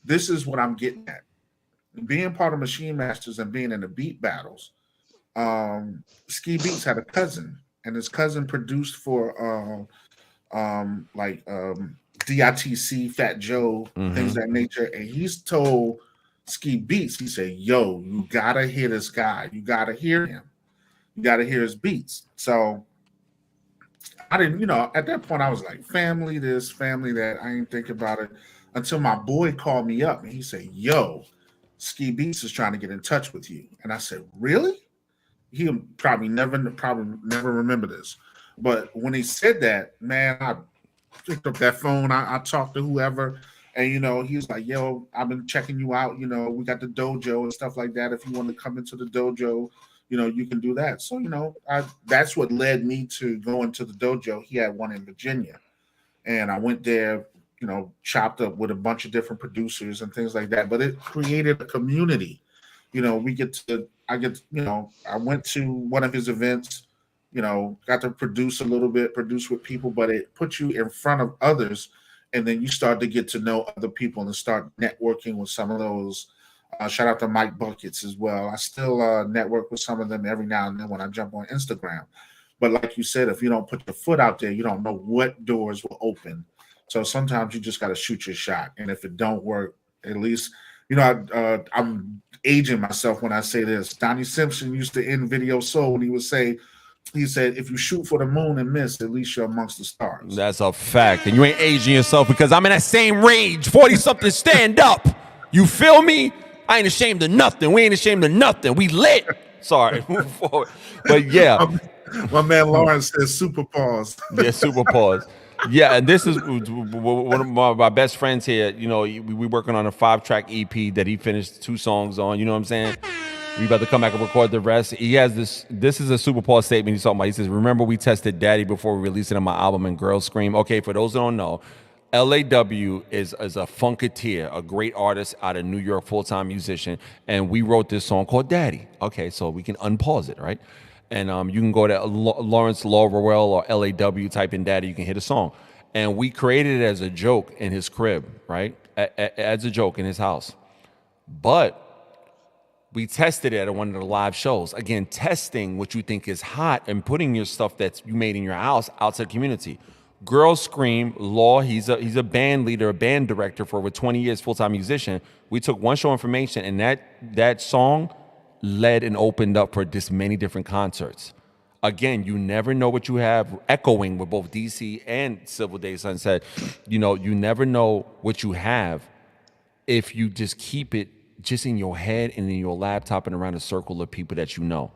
this is what I'm getting at: being part of Machine Masters and being in the beat battles. Ski Beats had a cousin, and his cousin produced for DITC, Fat Joe, things of that nature, and he's told Ski Beats, he said, yo, you gotta hear this guy. You gotta hear him. You gotta hear his beats. So I didn't, at that point I was like, family this, family that. I didn't think about it until my boy called me up and he said, yo, Ski Beats is trying to get in touch with you. And I said, really? He'll probably never remember this. But when he said that, man, I picked up that phone. I talked to whoever. And, he was like, yo, I've been checking you out. We got the dojo and stuff like that. If you want to come into the dojo, you can do that. So, that's what led me to going to the dojo. He had one in Virginia. And I went there, chopped up with a bunch of different producers and things like that. But it created a community. I went to one of his events, got to produce a little bit, produce with people, but it put you in front of others. And then you start to get to know other people and start networking with some of those. Shout out to Mike Buckets as well. I still network with some of them every now and then when I jump on Instagram. But like you said, if you don't put your foot out there, you don't know what doors will open. So sometimes you just got to shoot your shot. And if it don't work, at least, I'm aging myself when I say this. Donnie Simpson used to end Video Soul when he said, if you shoot for the moon and miss, at least you're amongst the stars. That's a fact. And you ain't aging yourself because I'm in that same range. 40-something, stand up. You feel me? I ain't ashamed of nothing. We ain't ashamed of nothing. We lit. Sorry. Move forward. But yeah. My man Lawrence says super pause. Yeah, super pause. Yeah, and this is one of my best friends here. You know, we working on a 5-track EP that he finished 2 songs on. You know what I'm saying? We about to come back and record the rest. He has this. This is a Super Paul statement he's talking about. He says, "Remember, we tested Daddy before we released it on my album, and Girls Scream." Okay, for those who don't know, LAW is a funketeer, a great artist out of New York, full-time musician, and we wrote this song called Daddy. Okay, so we can unpause it, right? And you can go to Lawrence Lowell or LAW, type in Daddy, you can hit a song. And we created it as a joke in his crib, right? As a joke in his house. But we tested it at one of the live shows. Again, testing what you think is hot and putting your stuff that you made in your house out to the community. Girls Scream, Law, he's a band leader, a band director for over 20 years, full-time musician. We took one show information, and that song led and opened up for this many different concerts. Again, you never know what you have, echoing with both DC and Civil Daysun said, you know, you never know what you have if you just keep it just in your head and in your laptop and around a circle of people that you know.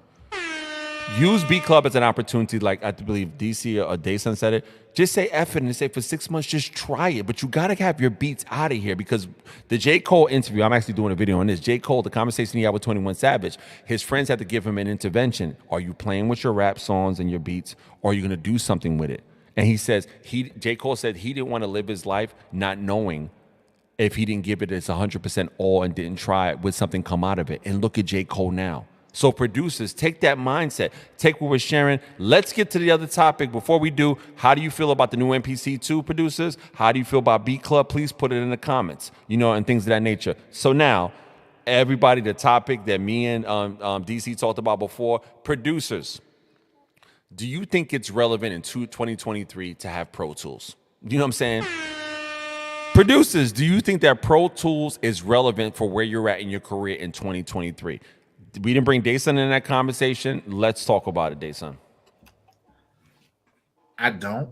Use Beat Club as an opportunity, like I believe DC or Daysun said it. Just say F it and say for 6 months, just try it. But you gotta have your beats out of here, because the J. Cole interview, I'm actually doing a video on this. J. Cole, the conversation he had with 21 Savage, his friends had to give him an intervention. Are you playing with your rap songs and your beats, or are you gonna do something with it? And he says, J. Cole said he didn't want to live his life not knowing if he didn't give it its 100% all and didn't try it, would something come out of it? And look at J. Cole now. So producers, take that mindset. Take what we're sharing. Let's get to the other topic. Before we do, how do you feel about the new MPC 2 producers? How do you feel about Beat Club? Please put it in the comments, you know, and things of that nature. So now, everybody, the topic that me and DC talked about before, producers. Do you think it's relevant in 2023 to have Pro Tools? You know what I'm saying? Producers, do you think that Pro Tools is relevant for where you're at in your career in 2023? We didn't bring Daysun in that conversation. Let's talk about it, Daysun. I don't.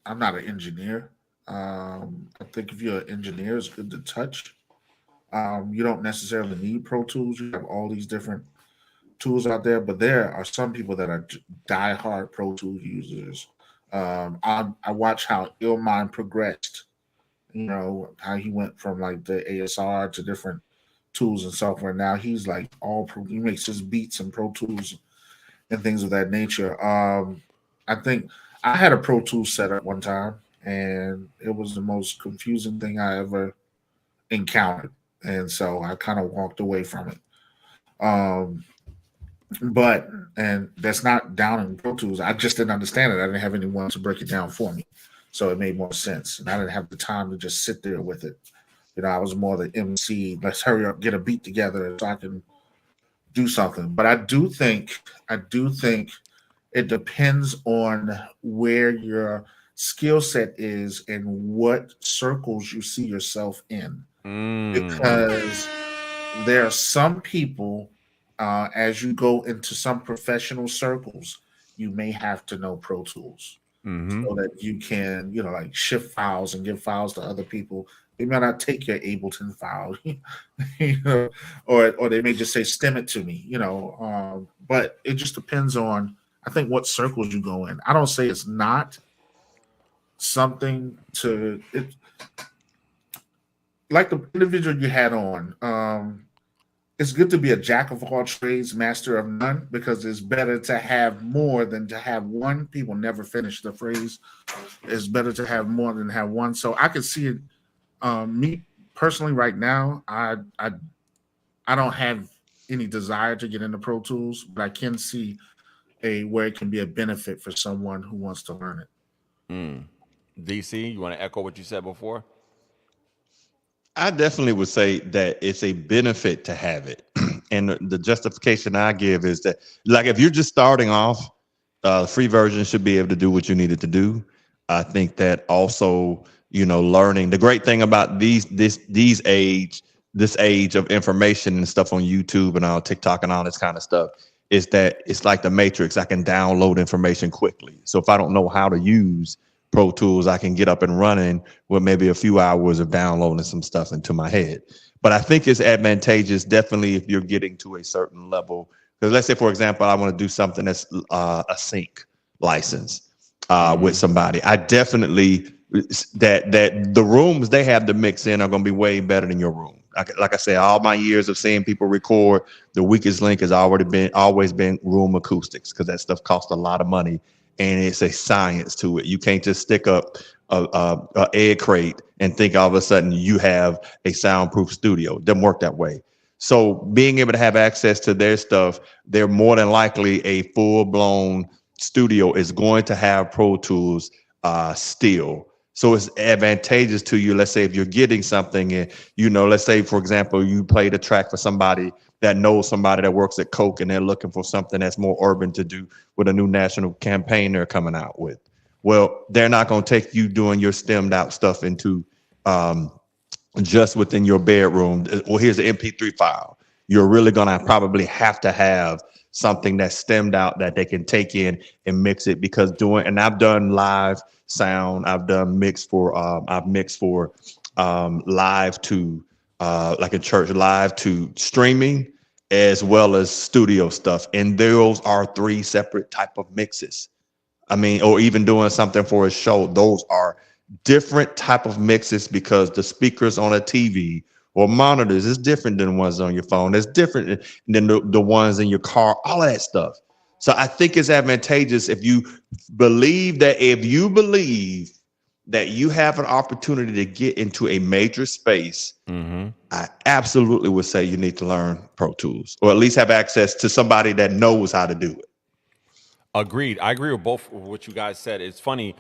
I'm not an engineer. I think if you're an engineer, it's good to touch. You don't necessarily need Pro Tools. You have all these different tools out there, but there are some people that are diehard Pro Tools users. I watch how Illmind progressed. You know, how he went from like the ASR to different tools and software. Now he's like he makes his beats and Pro Tools and things of that nature. I think I had a Pro Tools setup one time, and it was the most confusing thing I ever encountered. And so I kind of walked away from it. And that's not down in Pro Tools. I just didn't understand it. I didn't have anyone to break it down for me. So it made more sense. And I didn't have the time to just sit there with it. You know, I was more the MC. Let's hurry up, get a beat together so I can do something. But I do think it depends on where your skill set is and what circles you see yourself in. Because there are some people, as you go into some professional circles, you may have to know Pro Tools. So that you can, you know, like shift files and give files to other people. They may not take your Ableton file, you know, or they may just say, stem it to me, you know. But it just depends on, I think, what circles you go in. I don't say it's not something to it. Like the individual you had on, it's good to be a jack of all trades, master of none, because it's better to have more than to have one. People never finish the phrase. It's better to have more than have one. So I can see it. Me personally, right now, I don't have any desire to get into Pro Tools, but I can see where it can be a benefit for someone who wants to learn it. DC, you want to echo what you said before? I definitely would say that it's a benefit to have it. And the justification I give is that, like, if you're just starting off, the free version should be able to do what you need it to do. I think that also, you know, learning, the great thing about this age of information and stuff on YouTube and all TikTok and all this kind of stuff is that it's like the Matrix. I can download information quickly. So if I don't know how to use Pro Tools, I can get up and running with maybe a few hours of downloading some stuff into my head. But I think it's advantageous, definitely, if you're getting to a certain level. Because let's say, for example, I want to do something that's a sync license. with somebody. I definitely that the rooms they have to mix in are going to be way better than your room. Like I said, all my years of seeing people record, the weakest link has always been room acoustics, because that stuff costs a lot of money and it's a science to it. You can't just stick up a egg crate and think all of a sudden you have a soundproof studio. It doesn't work that way. So being able to have access to their stuff, they're more than likely a full-blown studio is going to have Pro Tools still. So it's advantageous to you. Let's say if you're getting something and, let's say, for example, you played a track for somebody that knows somebody that works at Coke and they're looking for something that's more urban to do with a new national campaign they're coming out with. Well, they're not going to take you doing your stemmed out stuff into just within your bedroom. Well, here's the MP3 file. You're really going to probably have to have something that's stemmed out that they can take in and mix it, because and I've done live sound. I've done mixed for live to like a church, live to streaming, as well as studio stuff. And those are 3 separate type of mixes. I mean, or even doing something for a show. Those are different type of mixes, because the speakers on a TV or monitors is different than the ones on your phone. It's different than the ones in your car, all of that stuff. So I think it's advantageous if you believe that you have an opportunity to get into a major space, I absolutely would say you need to learn Pro Tools, or at least have access to somebody that knows how to do it. Agreed. I agree with both of what you guys said. It's funny,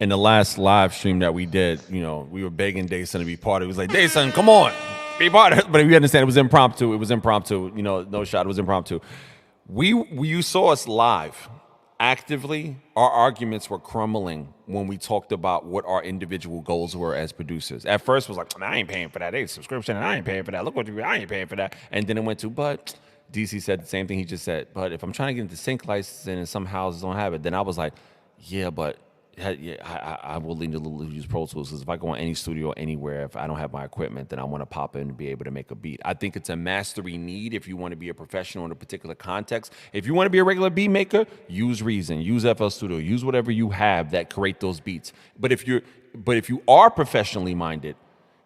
in the last live stream that we did, we were begging Daysun to be part of it. It was like, Daysun, come on, be part of it. But we understand it was impromptu. No shot. It was impromptu. You saw us live. Actively, our arguments were crumbling when we talked about what our individual goals were as producers. At first, it was like, I ain't paying for that. It's subscription, and I ain't paying for that. Look what I ain't paying for that. And then it went to, but DC said the same thing he just said. But if I'm trying to get into sync licensing and some houses don't have it, then I was like, yeah, but I will need to use Pro Tools, because if I go in any studio anywhere, if I don't have my equipment, then I want to pop in and be able to make a beat. I think it's a mastery need if you want to be a professional in a particular context. If you want to be a regular beat maker, use Reason, use FL Studio, use whatever you have that create those beats. But if you are professionally minded,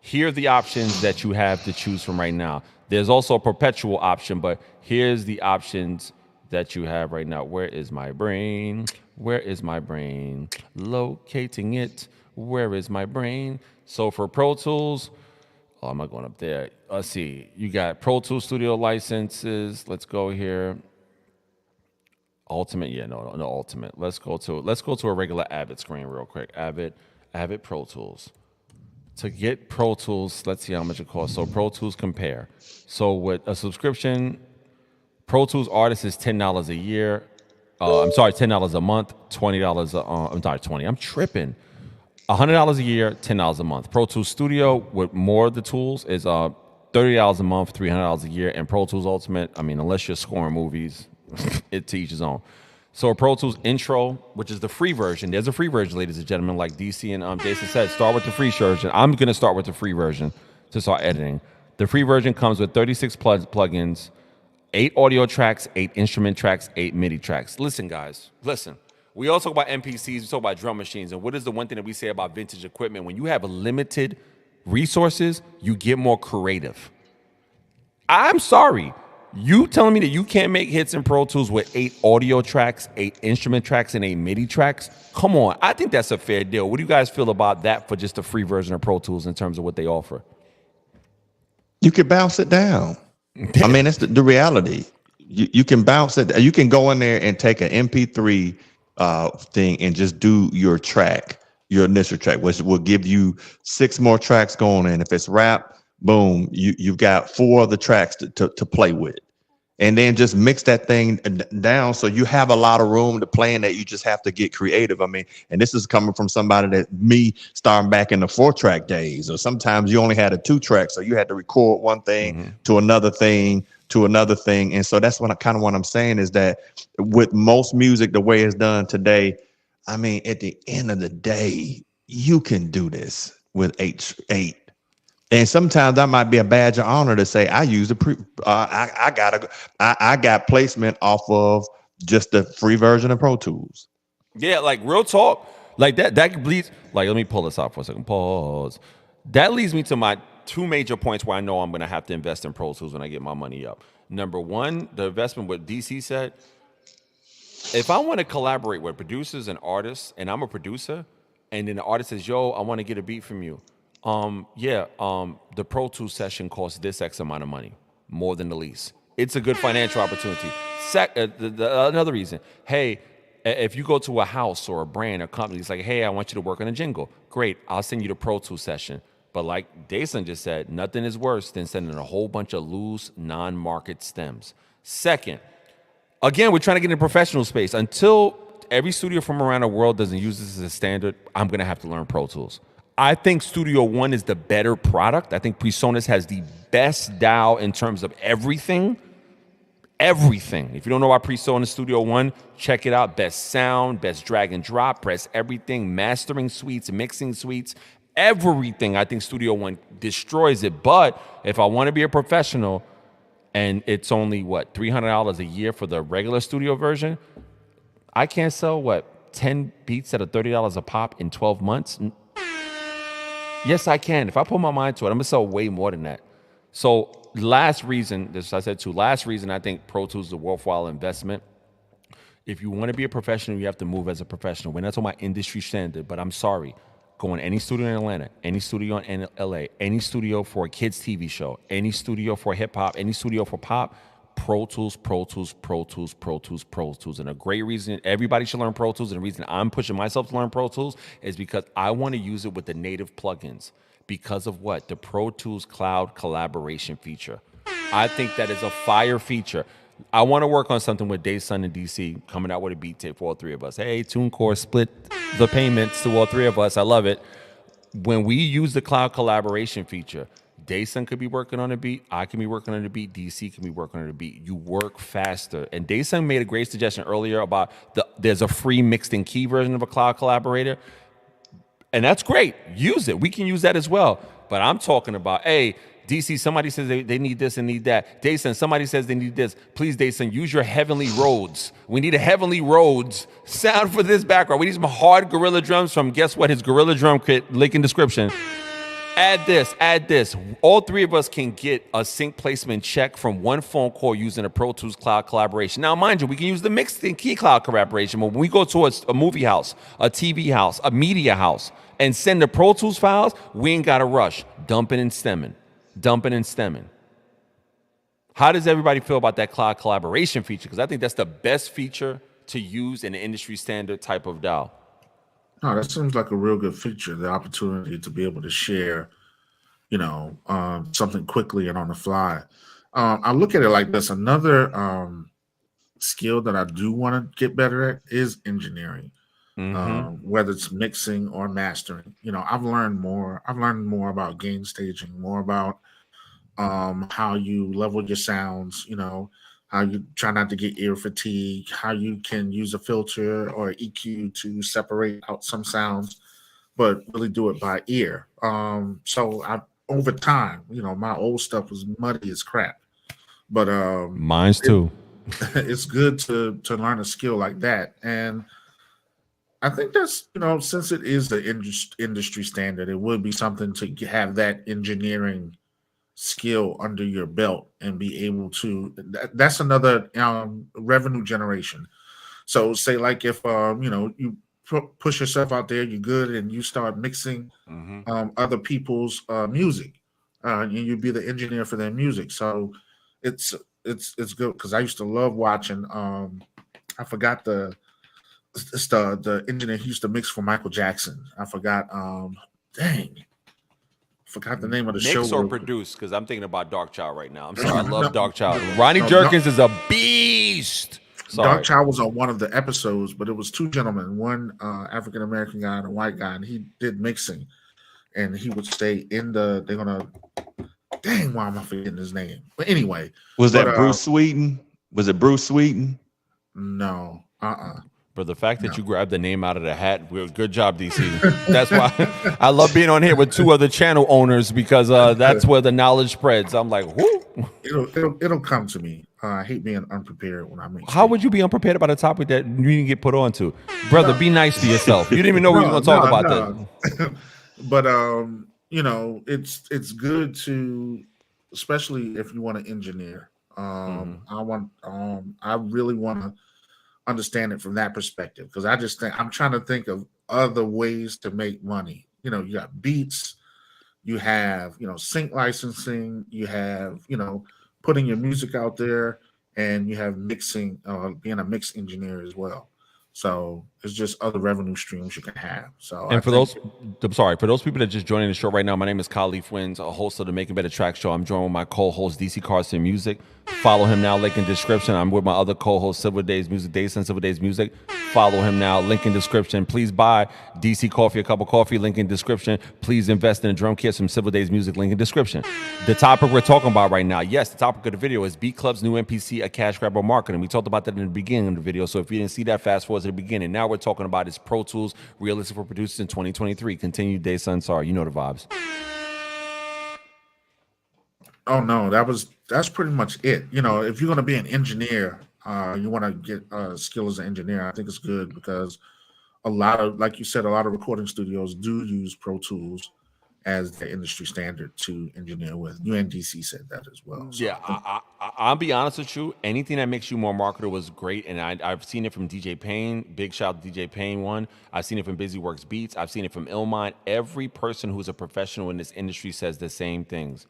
here are the options that you have to choose from right now. There's also a perpetual option, but here's the options that you have right now. Where is my brain? Where is my brain? Locating it. Where is my brain? So for Pro Tools, I'm not going up there. Let's see. You got Pro Tools Studio licenses. Let's go here. Ultimate. Yeah, no Ultimate. Let's go to a regular Avid screen real quick. Avid Pro Tools. To get Pro Tools, let's see how much it costs. So Pro Tools Compare. So with a subscription, Pro Tools Artist is $10 a year. $10 a month, $20. I'm tripping. $100 a year, $10 a month. Pro Tools Studio with more of the tools is $30 a month, $300 a year. And Pro Tools Ultimate, I mean, unless you're scoring movies, it to each his own. So Pro Tools Intro, which is the free version. There's a free version, ladies and gentlemen, like DC and Daysun said. Start with the free version. I'm going to start with the free version to start editing. The free version comes with 36 plugins, 8 audio tracks, 8 instrument tracks, 8 MIDI tracks. Listen, guys, listen. We all talk about MPCs, we talk about drum machines, and what is the one thing that we say about vintage equipment? When you have limited resources, you get more creative. I'm sorry. You telling me that you can't make hits in Pro Tools with 8 audio tracks, 8 instrument tracks, and 8 MIDI tracks? Come on. I think that's a fair deal. What do you guys feel about that for just a free version of Pro Tools in terms of what they offer? You could bounce it down. I mean, that's the reality. You can bounce it. You can go in there and take an MP3 thing and just do your track, your initial track, which will give you 6 more tracks going in. If it's rap, boom, you've got 4 other tracks to play with. And then just mix that thing down so you have a lot of room to play in that. You just have to get creative. I mean, and this is coming from somebody that me starting back in the 4-track days, or sometimes you only had a 2-track, so you had to record one thing to another thing to another thing. And so that's what I'm saying is that with most music, the way it's done today, I mean, at the end of the day, you can do this with 8. And sometimes that might be a badge of honor to say I use I got placement off of just the free version of Pro Tools. Yeah, like real talk. Like that leads, like, let me pull this out for a second. Pause. That leads me to my two major points where I know I'm gonna have to invest in Pro Tools when I get my money up. Number one, the investment, what DC said. If I want to collaborate with producers and artists, and I'm a producer, and then the artist says, yo, I want to get a beat from you. The Pro Tools session costs this X amount of money, more than the least. It's a good financial opportunity. Another reason, hey, if you go to a house or a brand or company, it's like, hey, I want you to work on a jingle. Great, I'll send you the Pro Tools session. But like Daysun just said, nothing is worse than sending a whole bunch of loose, non-market stems. Second, again, we're trying to get in a professional space. Until every studio from around the world doesn't use this as a standard, I'm going to have to learn Pro Tools. I think Studio One is the better product. I think PreSonus has the best DAW in terms of everything. Everything. If you don't know about PreSonus Studio One, check it out. Best sound, best drag and drop, press everything, mastering suites, mixing suites, everything. I think Studio One destroys it. But if I want to be a professional, and it's only, what, $300 a year for the regular studio version, I can't sell, 10 beats at $30 a pop in 12 months? Yes, I can. If I put my mind to it, I'm going to sell way more than that. So last reason I think Pro Tools is a worthwhile investment. If you want to be a professional, you have to move as a professional. We're not talking about industry standard, but I'm sorry. Go in any studio in Atlanta, any studio in LA, any studio for a kids TV show, any studio for hip hop, any studio for pop, Pro Tools, Pro Tools, Pro Tools, Pro Tools, Pro Tools. And a great reason everybody should learn Pro Tools, and the reason I'm pushing myself to learn Pro Tools is because I want to use it with the native plugins. Because of what? The Pro Tools Cloud collaboration feature. I think that is a fire feature. I want to work on something with Daysun and DC coming out with a beat tape for all three of us. Hey, TuneCore, split the payments to all three of us. I love it. When we use the cloud collaboration feature, Daysun could be working on a beat, I can be working on a beat, DC can be working on a beat. You work faster. And Daysun made a great suggestion earlier about there's a free mixed in key version of a cloud collaborator. And that's great. Use it. We can use that as well. But I'm talking about, hey, DC, somebody says they need this and need that. Daysun, somebody says they need this. Please, Daysun, use your heavenly roads. We need a heavenly roads sound for this background. We need some hard gorilla drums from, guess what, his gorilla drum kit, link in description. Add this, add this. All three of us can get a sync placement check from one phone call using a Pro Tools Cloud collaboration. Now, mind you, we can use the mixed in key cloud collaboration, but when we go to a movie house, a TV house, a media house, and send the Pro Tools files, we ain't got to rush. Dumping and stemming. How does everybody feel about that cloud collaboration feature? Because I think that's the best feature to use in an industry standard type of DAW. No, that seems like a real good feature, the opportunity to be able to share, something quickly and on the fly. I look at it like this. Another skill that I do want to get better at is engineering. Whether it's mixing or mastering. I've learned more about gain staging, more about how you level your sounds, how you try not to get ear fatigue, how you can use a filter or EQ to separate out some sounds, but really do it by ear. So over time, my old stuff was muddy as crap, but mine's too. It's good to learn a skill like that. And I think that's, since it is the industry standard, it would be something to have that engineering skill under your belt and be able to, that's another revenue generation. So say like if, you push yourself out there, you're good, and you start mixing other people's music, and you be the engineer for their music. So it's good, because I used to love watching, I forgot the engineer who used to mix for Michael Jackson. I forgot, forgot the name of the show. Mix or produce? Because I'm thinking about Dark Child right now. I'm sorry, I love Dark Child. Ronnie Jerkins is a beast. Sorry. Dark Child was on one of the episodes, but it was two gentlemen, one African American guy and a white guy, and he did mixing, and he would stay in the. They're gonna. Dang, why am I forgetting his name? But anyway, was that Bruce Sweeten? Was it Bruce Sweeten? No. But the fact that you grabbed the name out of the hat, good job, DC. That's why I love being on here with two other channel owners, because that's where the knowledge spreads. I'm like, whoo. It'll come to me. I hate being unprepared when I make. How would you be unprepared about a topic that you didn't get put on to? Brother, be nice to yourself. You didn't even know we were going to talk about that. But you know, it's good to, especially if you want to engineer. I really want to understand it from that perspective, because I'm trying to think of other ways to make money. You know, you got beats, you have, you know, sync licensing, you have, you know, putting your music out there, and you have mixing, being a mix engineer as well. So it's just other revenue streams you can have. So, and for those people that just joining the show right now, my name is Khalif Wins, a host of the Making Better Track Show. I'm joined with my co-host Dccarsonmusic. Follow him now, link in description. I'm with my other co-host Civil Days Music, Daysun Civil Days Music. Follow him now, link in description. Please buy DC Coffee a cup of coffee, link in description. Please invest in a drum kit from Civil Days Music, link in description. The topic we're talking about right now, yes, the topic of the video is Beatclubs' new MPC, a cash grab or marketing. We talked about that in the beginning of the video, so if you didn't see that, fast forward to the beginning. Now we're talking about is Pro Tools realistic for producers in 2023. Continue, Daysun. Sorry, you know the vibes. Oh no, that's pretty much it. You know, if you're going to be an engineer, you want to get skill as an engineer. I think it's good because a lot of, like you said, a lot of recording studios do use Pro Tools as the industry standard to engineer with. UNDC said that as well. So. Yeah, I'll be honest with you. Anything that makes you more marketable was great, and I've seen it from DJ Payne. Big shout out to DJ Payne one. I've seen it from Busy Works Beats. I've seen it from Illmind. Every person who's a professional in this industry says the same things.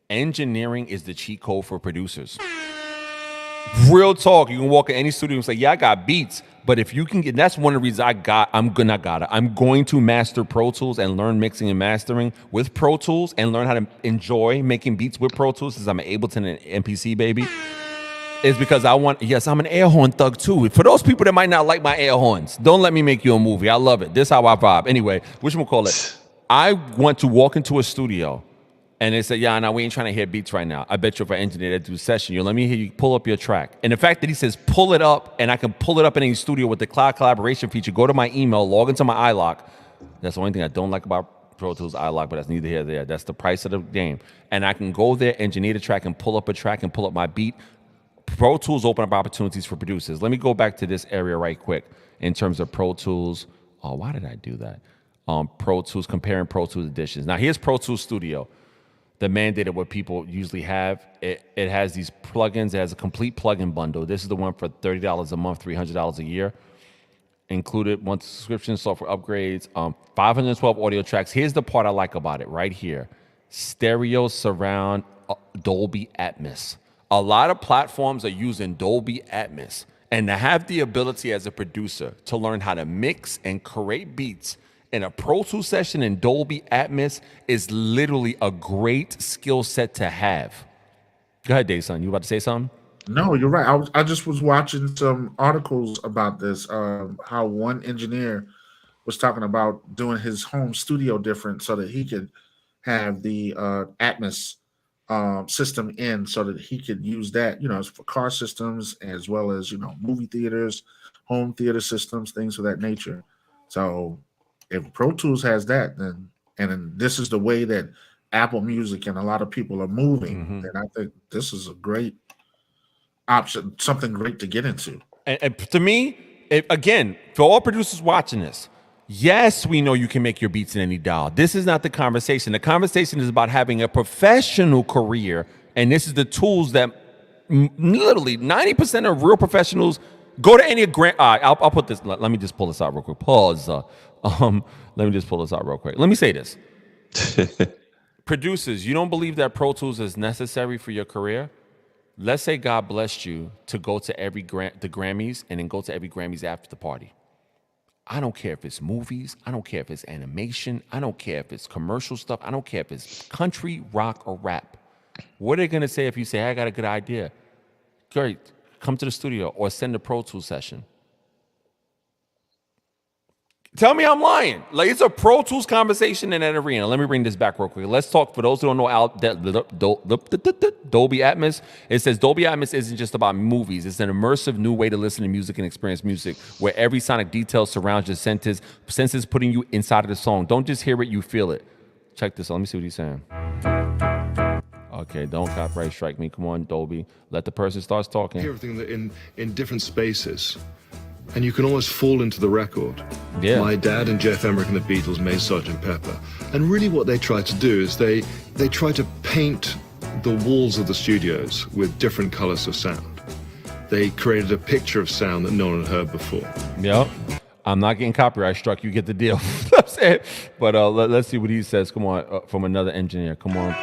Engineering is the cheat code for producers. Real talk. You can walk in any studio and say, yeah, I got beats. But if you can get, that's one of the reasons I'm going to master Pro Tools and learn mixing and mastering with Pro Tools and learn how to enjoy making beats with Pro Tools, since I'm an Ableton and MPC baby. Is because I'm an air horn thug too. For those people that might not like my air horns, don't let me make you a movie. I love it. This is how I vibe. Anyway, whatchamacallit? I want to walk into a studio and they said, yeah, no, we ain't trying to hear beats right now. I bet you if I engineer that do session, let me hear you pull up your track. And the fact that he says pull it up, and I can pull it up in any studio with the cloud collaboration feature, go to my email, log into my iLock. That's the only thing I don't like about Pro Tools iLock, but that's neither here nor there. That's the price of the game. And I can go there, engineer the track, and pull up a track and pull up my beat. Pro Tools open up opportunities for producers. Let me go back to this area right quick in terms of Pro Tools. Oh, why did I do that? Pro Tools, comparing Pro Tools editions. Now, here's Pro Tools Studio. The mandated what people usually have. It has these plugins. It has a complete plugin bundle. This is the one for $30 a month, $300 a year. Included monthly subscription, software upgrades, 512 audio tracks. Here's the part I like about it right here. Stereo surround Dolby Atmos. A lot of platforms are using Dolby Atmos. And to have the ability as a producer to learn how to mix and create beats in a Pro Tools session in Dolby Atmos is literally a great skill set to have. Go ahead, Daysun. You about to say something? No, you're right. I just was watching some articles about this, how one engineer was talking about doing his home studio different so that he could have the Atmos system in, so that he could use that, for car systems as well as, movie theaters, home theater systems, things of that nature. So if Pro Tools has that, then this is the way that Apple Music and a lot of people are moving, then I think this is a great option, something great to get into. And to me, again, for all producers watching this, yes, we know you can make your beats in any dial. This is not the conversation. The conversation is about having a professional career, and this is the tools that literally 90% of real professionals go to any grant. I'll put this. Let me just pull this out real quick. Pause. Let me just pull this out real quick. Let me say this. Producers, you don't believe that Pro Tools is necessary for your career? Let's say God blessed you to go to the Grammys and then go to every Grammys after the party. I don't care if it's movies. I don't care if it's animation. I don't care if it's commercial stuff. I don't care if it's country, rock, or rap. What are they going to say if you say, hey, I got a good idea? Great. Come to the studio or send a Pro Tools session. Tell me I'm lying. Like, it's a Pro Tools conversation in that arena. Let me bring this back real quick. Let's talk, for those who don't know Dolby Atmos. It says Dolby Atmos isn't just about movies. It's an immersive new way to listen to music and experience music, where every sonic detail surrounds your senses putting you inside of the song. Don't just hear it, you feel it. Check this out. Let me see what he's saying. Okay, don't copyright strike me. Come on, Dolby. Let the person start talking. Everything that in different spaces, and you can almost fall into the record. Yeah. My dad and Jeff Emerick and the Beatles made Sgt. Pepper, and really what they try to do is they try to paint the walls of the studios with different colors of sound. They created a picture of sound that no one had heard before. Yep. I'm not getting copyright struck. You get the deal. I'm saying. But let's see what he says. Come on, from another engineer. Come on.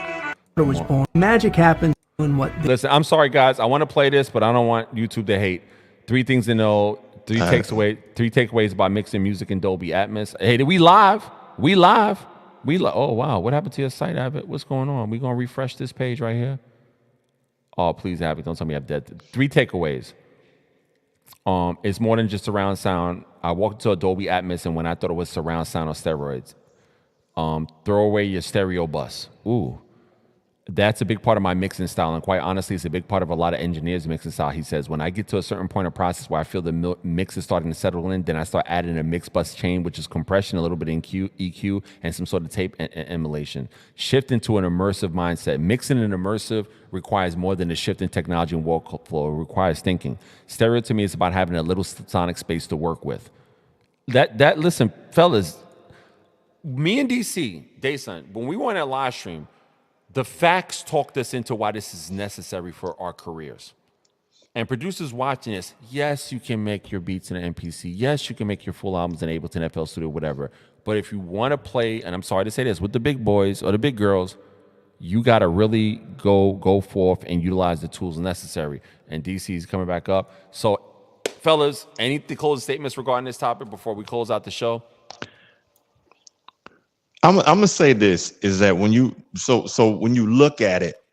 Was born. Magic happens when what? Listen, I'm sorry, guys. I want to play this, but I don't want YouTube to hate. 3 things to know. 3 takeaways about mixing music in Dolby Atmos. Hey, we live. Oh, wow. What happened to your site, Abbott? What's going on? We're going to refresh this page right here. Oh, please, Abbott. Don't tell me I'm dead. 3 takeaways. It's more than just surround sound. I walked into a Dolby Atmos, and when I thought it was surround sound on steroids. Throw away your stereo bus. Ooh. That's a big part of my mixing style, and quite honestly, it's a big part of a lot of engineers' mixing style. He says, when I get to a certain point of process where I feel the mix is starting to settle in, then I start adding a mix bus chain, which is compression, a little bit in EQ, and some sort of tape emulation. Shift into an immersive mindset. Mixing and immersive requires more than a shift in technology and workflow. It requires thinking. Stereo to me is about having a little sonic space to work with. Listen, fellas, me and Daysun, when we were on that live stream, the facts talked us into why this is necessary for our careers. And producers watching this, yes, you can make your beats in an MPC. Yes, you can make your full albums in Ableton, FL Studio, whatever. But if you want to play, and I'm sorry to say this, with the big boys or the big girls, you got to really go forth and utilize the tools necessary. And DC is coming back up. So, fellas, any closing statements regarding this topic before we close out the show? I'm gonna say this is that when you when you look at it,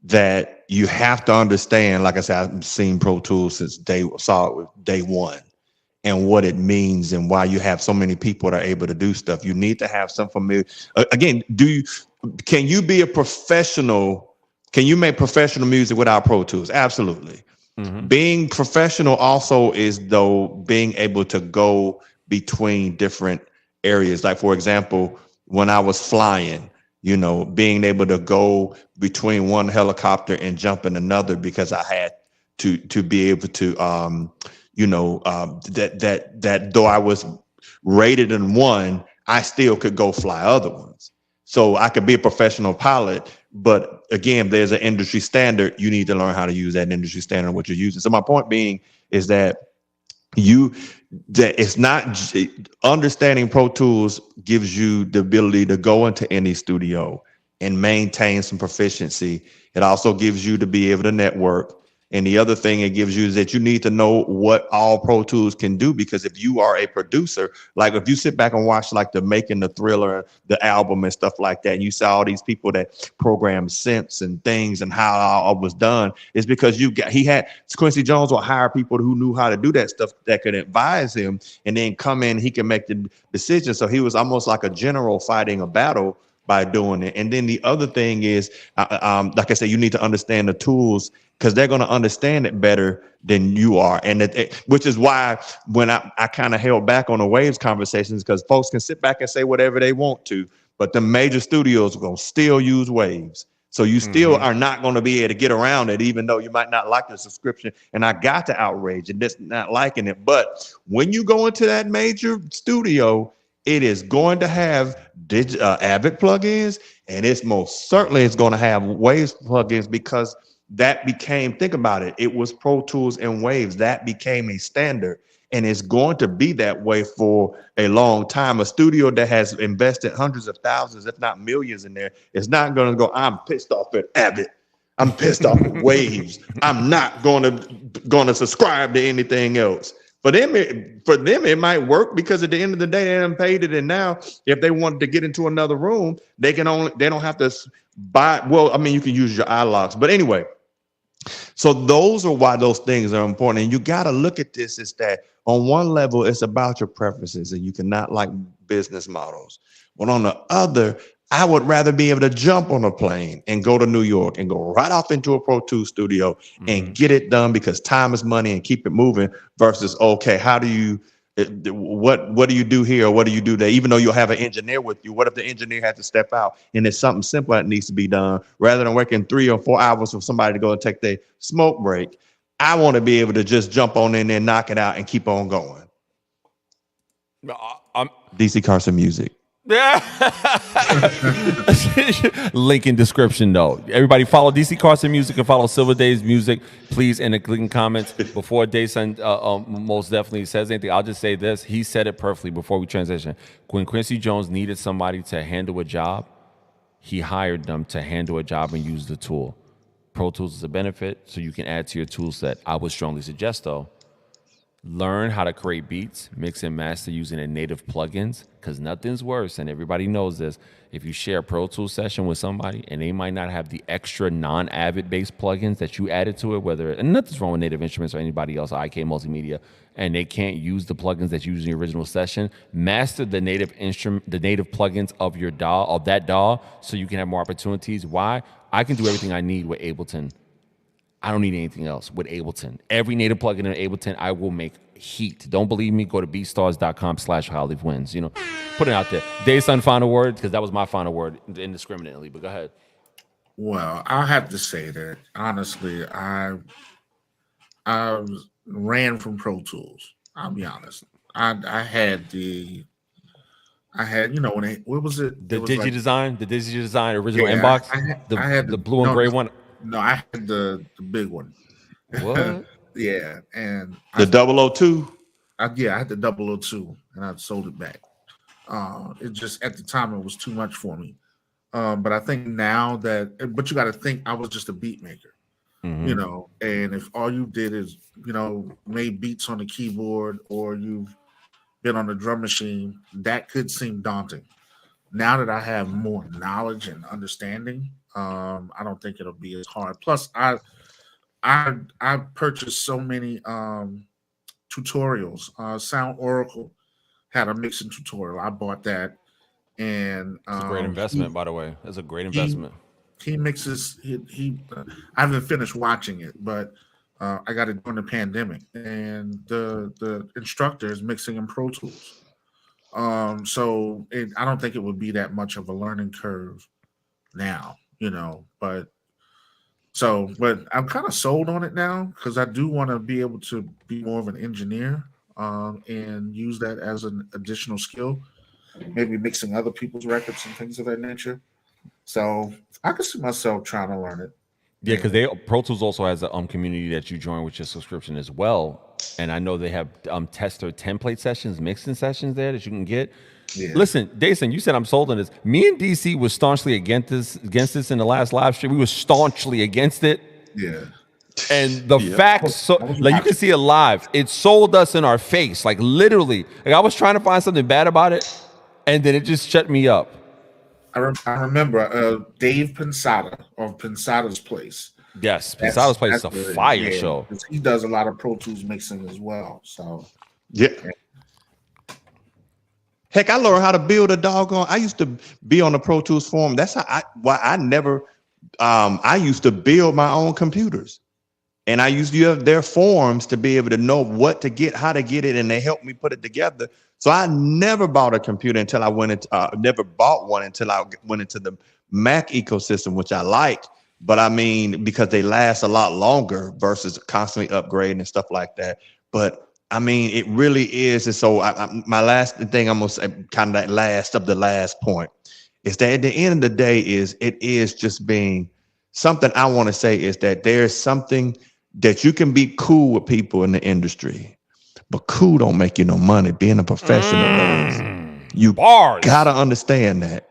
that you have to understand. Like I said, I've seen Pro Tools since day one, and what it means and why you have so many people that are able to do stuff. You need to have some familiar. Again, can you be a professional? Can you make professional music without Pro Tools? Absolutely. Mm-hmm. Being professional also is though being able to go between different areas. Like for example, when I was flying, being able to go between one helicopter and jump in another because I had to be able to, that though I was rated in one, I still could go fly other ones. So I could be a professional pilot, but again, there's an industry standard. You need to learn how to use that industry standard, what you're using. So my point being is that it's not understanding Pro Tools gives you the ability to go into any studio and maintain some proficiency. It also gives you to be able to network. And the other thing it gives you is that you need to know what all Pro Tools can do, because if you are a producer, like if you sit back and watch like the Making the Thriller, the album and stuff like that, and you saw all these people that program synths and things and how all was done, is because Quincy Jones will hire people who knew how to do that stuff that could advise him, and then come in, he can make the decision. So he was almost like a general fighting a battle by doing it. And then the other thing is, like I said, you need to understand the tools, because they're going to understand it better than you are. And which is why when I kind of held back on the Waves conversations, because folks can sit back and say whatever they want to, but the major studios are going to still use Waves. So you still are not going to be able to get around it, even though you might not like the subscription. And I got to outrage and just not liking it. But when you go into that major studio, it is going to have Avid plugins, and it's most certainly it's going to have Waves plugins, because that became, think about it, it was Pro Tools and Waves. That became a standard, and it's going to be that way for a long time. A studio that has invested hundreds of thousands, if not millions in there, is not going to go, I'm pissed off at Avid. I'm pissed off at Waves. I'm not going to subscribe to anything else. For them, it might work, because at the end of the day, they haven't paid it. And now if they wanted to get into another room, they don't have to buy. Well, I mean, you can use your iLocks, but anyway. So those are why those things are important. And you got to look at this is that on one level, it's about your preferences, and you cannot like business models. But on the other, I would rather be able to jump on a plane and go to New York and go right off into a Pro Tools studio and get it done, because time is money, and keep it moving, versus, okay, how do you What do you do here? Or what do you do there? Even though you'll have an engineer with you, what if the engineer has to step out and it's something simple that needs to be done rather than working 3 or 4 hours for somebody to go and take their smoke break? I want to be able to just jump on in there, knock it out, and keep on going. DC Carson Music. Link in description though. Everybody follow DC Carson Music and follow Silver Days Music, please, in the clicking comments. Before Daysun most definitely says anything, I'll just say this. He said it perfectly before we transition. When Quincy Jones needed somebody to handle a job, he hired them to handle a job and use the tool. Pro Tools is a benefit, so you can add to your tool set. I would strongly suggest though, learn how to create beats, mix and master using the native plugins, because nothing's worse, and everybody knows this, if you share a Pro Tools session with somebody and they might not have the extra non-Avid based plugins that you added to it, and nothing's wrong with Native Instruments or anybody else, IK Multimedia, and they can't use the plugins that you use in your original session, master the native plugins of your DAW, of that DAW, so you can have more opportunities. Why? I can do everything I need with Ableton. I don't need anything else with Ableton. Every native plugin in Ableton, I will make heat. Don't believe me? Go to beatstars.com/HighLeafWins. You know, put it out there. Daysun, final word, because that was my final word indiscriminately. But go ahead. Well, I'll have to say that honestly, I ran from Pro Tools. I'll be honest. I had you know, what was it? The DigiDesign original Yeah, inbox. I had the blue and gray one. No, I had the big one. What? Yeah, and The 002. I had the 002, and I sold it back. It just at the time it was too much for me. But I think now but you got to think I was just a beat maker, you know. And if all you did is made beats on the keyboard or you've been on the drum machine, that could seem daunting. Now that I have more knowledge and understanding, I don't think it'll be as hard. Plus, I purchased so many tutorials. Sound Oracle had a mixing tutorial. I bought that, and it's a great investment, by the way. It's a great investment. He mixes. I haven't finished watching it, but I got it during the pandemic, and the instructor is mixing in Pro Tools. So I don't think it would be that much of a learning curve now, but I'm kind of sold on it now because I do want to be able to be more of an engineer and use that as an additional skill, maybe mixing other people's records and things of that nature. So I can see myself trying to learn it. Yeah, because Pro Tools also has a community that you join with your subscription as well. And I know they have tester template sessions, mixing sessions there that you can get. Yeah. Listen, Daysun, you said I'm sold on this. Me and DC was staunchly against this in the last live stream. We were staunchly against it. Yeah. And the facts, like you can see it live. It sold us in our face, like literally. Like I was trying to find something bad about it, and then it just shut me up. I remember Dave Pensada of Pensada's Place. Yes, Pensada's Place is a fire show. He does a lot of Pro Tools mixing as well. So yeah. Heck, I learned how to build a doggone. I used to be on the Pro Tools forum. That's how I used to build my own computers. And I used to use their forums to be able to know what to get, how to get it, and they helped me put it together. So I never bought a computer until I never bought one until I went into the Mac ecosystem, which I liked. But I mean, because they last a lot longer versus constantly upgrading and stuff like that. But I mean, it really is. And so my last thing I'm gonna say, kind of that last of the last point, is that at the end of the day, it is just being something I want to say is that there's something that you can be cool with people in the industry, but cool don't make you no money. Being a professional does. You gotta understand that.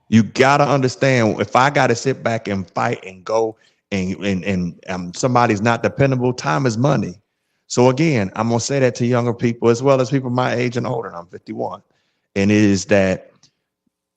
You gotta understand if I gotta sit back and fight and go and somebody's not dependable, time is money. So again, I'm gonna say that to younger people as well as people my age and older. And I'm 51, and it is that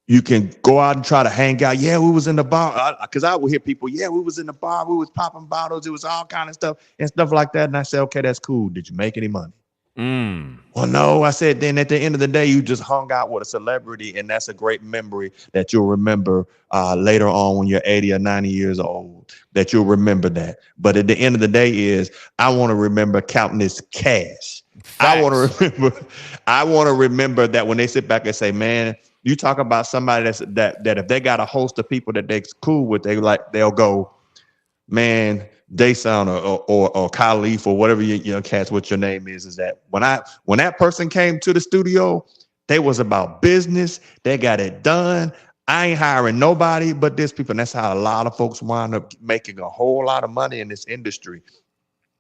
you can go out and try to hang out. Yeah, we was in the bar because I would hear people. Yeah, we was in the bar. We was popping bottles. It was all kind of stuff and stuff like that. And I said, okay, that's cool. Did you make any money? Well, no. I said, then at the end of the day, you just hung out with a celebrity, and that's a great memory that you'll remember later on when you're 80 or 90 years old. That you'll remember that. But at the end of the day, I want to remember counting this cash I want to remember that when they sit back and say, man, you talk about somebody that if they got a host of people that they're cool with, they'll go, man, Daysun or Khalif or whatever your cats, what your name is that when that person came to the studio, they was about business. They got it done. I ain't hiring nobody but this people. And that's how a lot of folks wind up making a whole lot of money in this industry.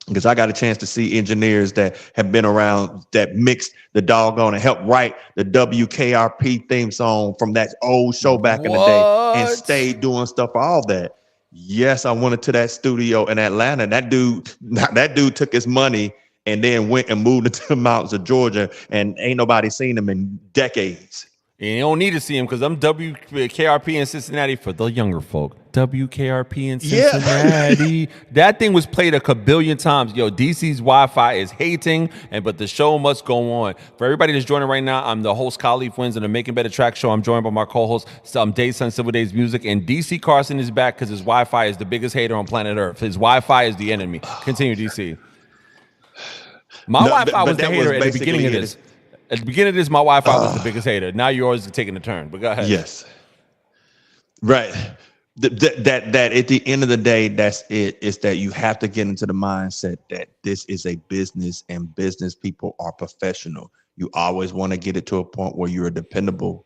Because I got a chance to see engineers that have been around that mixed the doggone and helped write the WKRP theme song from that old show back in the day and stayed doing stuff for all that. Yes, I went to that studio in Atlanta. That dude took his money and then went and moved into the mountains of Georgia, and ain't nobody seen him in decades. And you don't need to see him because I'm WKRP in Cincinnati for the younger folk. WKRP in Cincinnati. Yeah. That thing was played a kabillion times. Yo, DC's Wi-Fi is hating, but the show must go on. For everybody that's joining right now, I'm the host, Khalif Wins, on the Making Better Track Show. I'm joined by my co-host, Daysun Civil Days Music, and DC Carson is back because his Wi-Fi is the biggest hater on planet Earth. His Wi-Fi is the enemy. Continue, DC. My Wi-Fi was the hater at the beginning of this. At the beginning of this, my Wi-Fi was the biggest hater. Now yours is taking a turn, but go ahead. Yes. Right. That at the end of the day, that's it. It's that you have to get into the mindset that this is a business and business people are professional. You always want to get it to a point where you're dependable,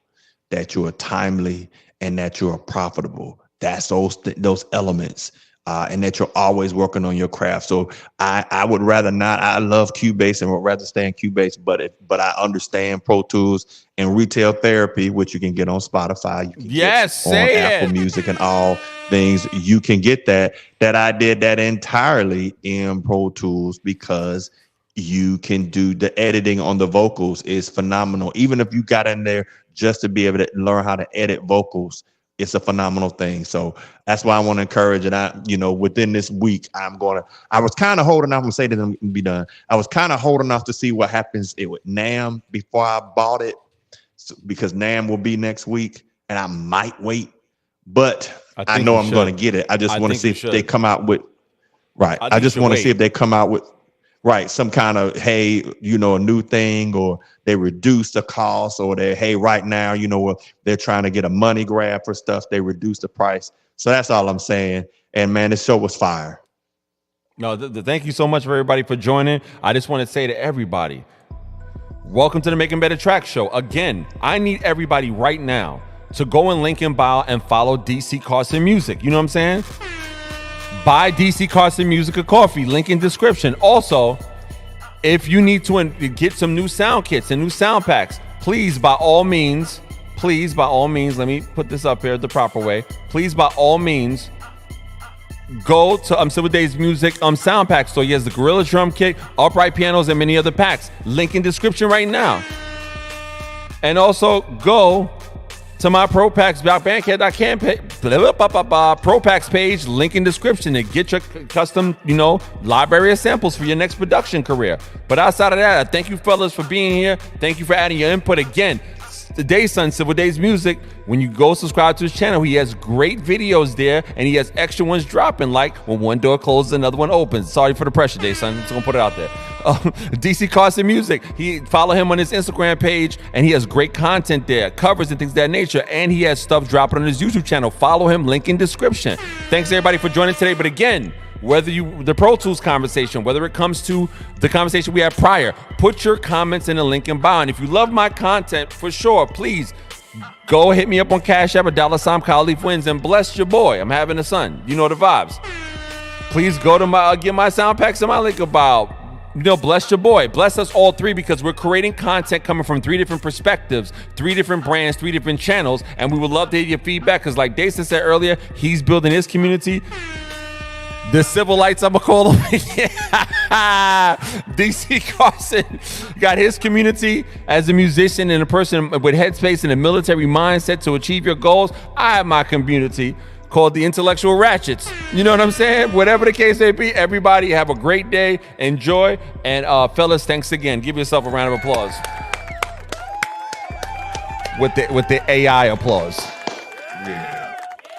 that you're timely, and that you're profitable. That's those elements. And that you're always working on your craft. So I would rather not. I love Cubase and would rather stay in Cubase, but I understand Pro Tools and Retail Therapy, which you can get on Spotify. You can get on Apple Music and all things. You can get that. That I did that entirely in Pro Tools because you can do the editing on the vocals is phenomenal. Even if you got in there just to be able to learn how to edit vocals, it's a phenomenal thing. So that's why I want to encourage it. Within this week, I was kind of holding off. I'm going to say that I'm going to be done. I was kind of holding off to see what happens with NAMM before I bought it, because NAMM will be next week and I might wait, but I know I'm going to get it. I just want to see if they come out with, right. I just want to see if they come out with, right, some kind of, hey, a new thing, or they reduce the cost, or right now, they're trying to get a money grab for stuff. They reduce the price. So that's all I'm saying. And man, this show was fire. No, thank you so much for everybody for joining. I just want to say to everybody, welcome to the Making Better Track Show. Again, I need everybody right now to go in link in bio and follow DC Carson Music. You know what I'm saying? Buy DC Carson Music a coffee, link in description. Also, if you need to get some new sound kits and new sound packs, please, by all means, let me put this up here the proper way. Please, by all means, go to Civil Days Music sound pack store. He has the Gorilla Drum Kit, upright pianos, and many other packs. Link in description right now. And also go to my ProPacks, ProPacks page, link in description, to get your custom, library of samples for your next production career. But outside of that, I thank you fellas for being here. Thank you for adding your input. Again, the Daysun Civil Days Music, when you go subscribe to his channel, he has great videos there, and he has extra ones dropping, like when one door closes, another one opens. Sorry for the pressure, Daysun. Just gonna put it out there. DC Carson Music, follow him on his Instagram page, and he has great content there, covers and things of that nature, and he has stuff dropping on his YouTube channel. Follow him, link in description. Thanks everybody for joining today. But again, whether the Pro Tools conversation, whether it comes to the conversation we had prior, put your comments in the link in bio. And if you love my content, for sure, please go hit me up on Cash App, $sign Khalif Wins, and bless your boy. I'm having a son. You know the vibes. Please go to get my sound packs in my link about. Bless your boy. Bless us all three, because we're creating content coming from 3 different perspectives, 3 different brands, 3 different channels, and we would love to hear your feedback, because like Daysun said earlier, he's building his community. The Civilites, I'm going to call them. DC Carson got his community as a musician and a person with headspace and a military mindset to achieve your goals. I have my community called the Intellectual Ratchets. You know what I'm saying? Whatever the case may be, everybody have a great day. Enjoy. And fellas, thanks again. Give yourself a round of applause. With the AI applause. Yeah.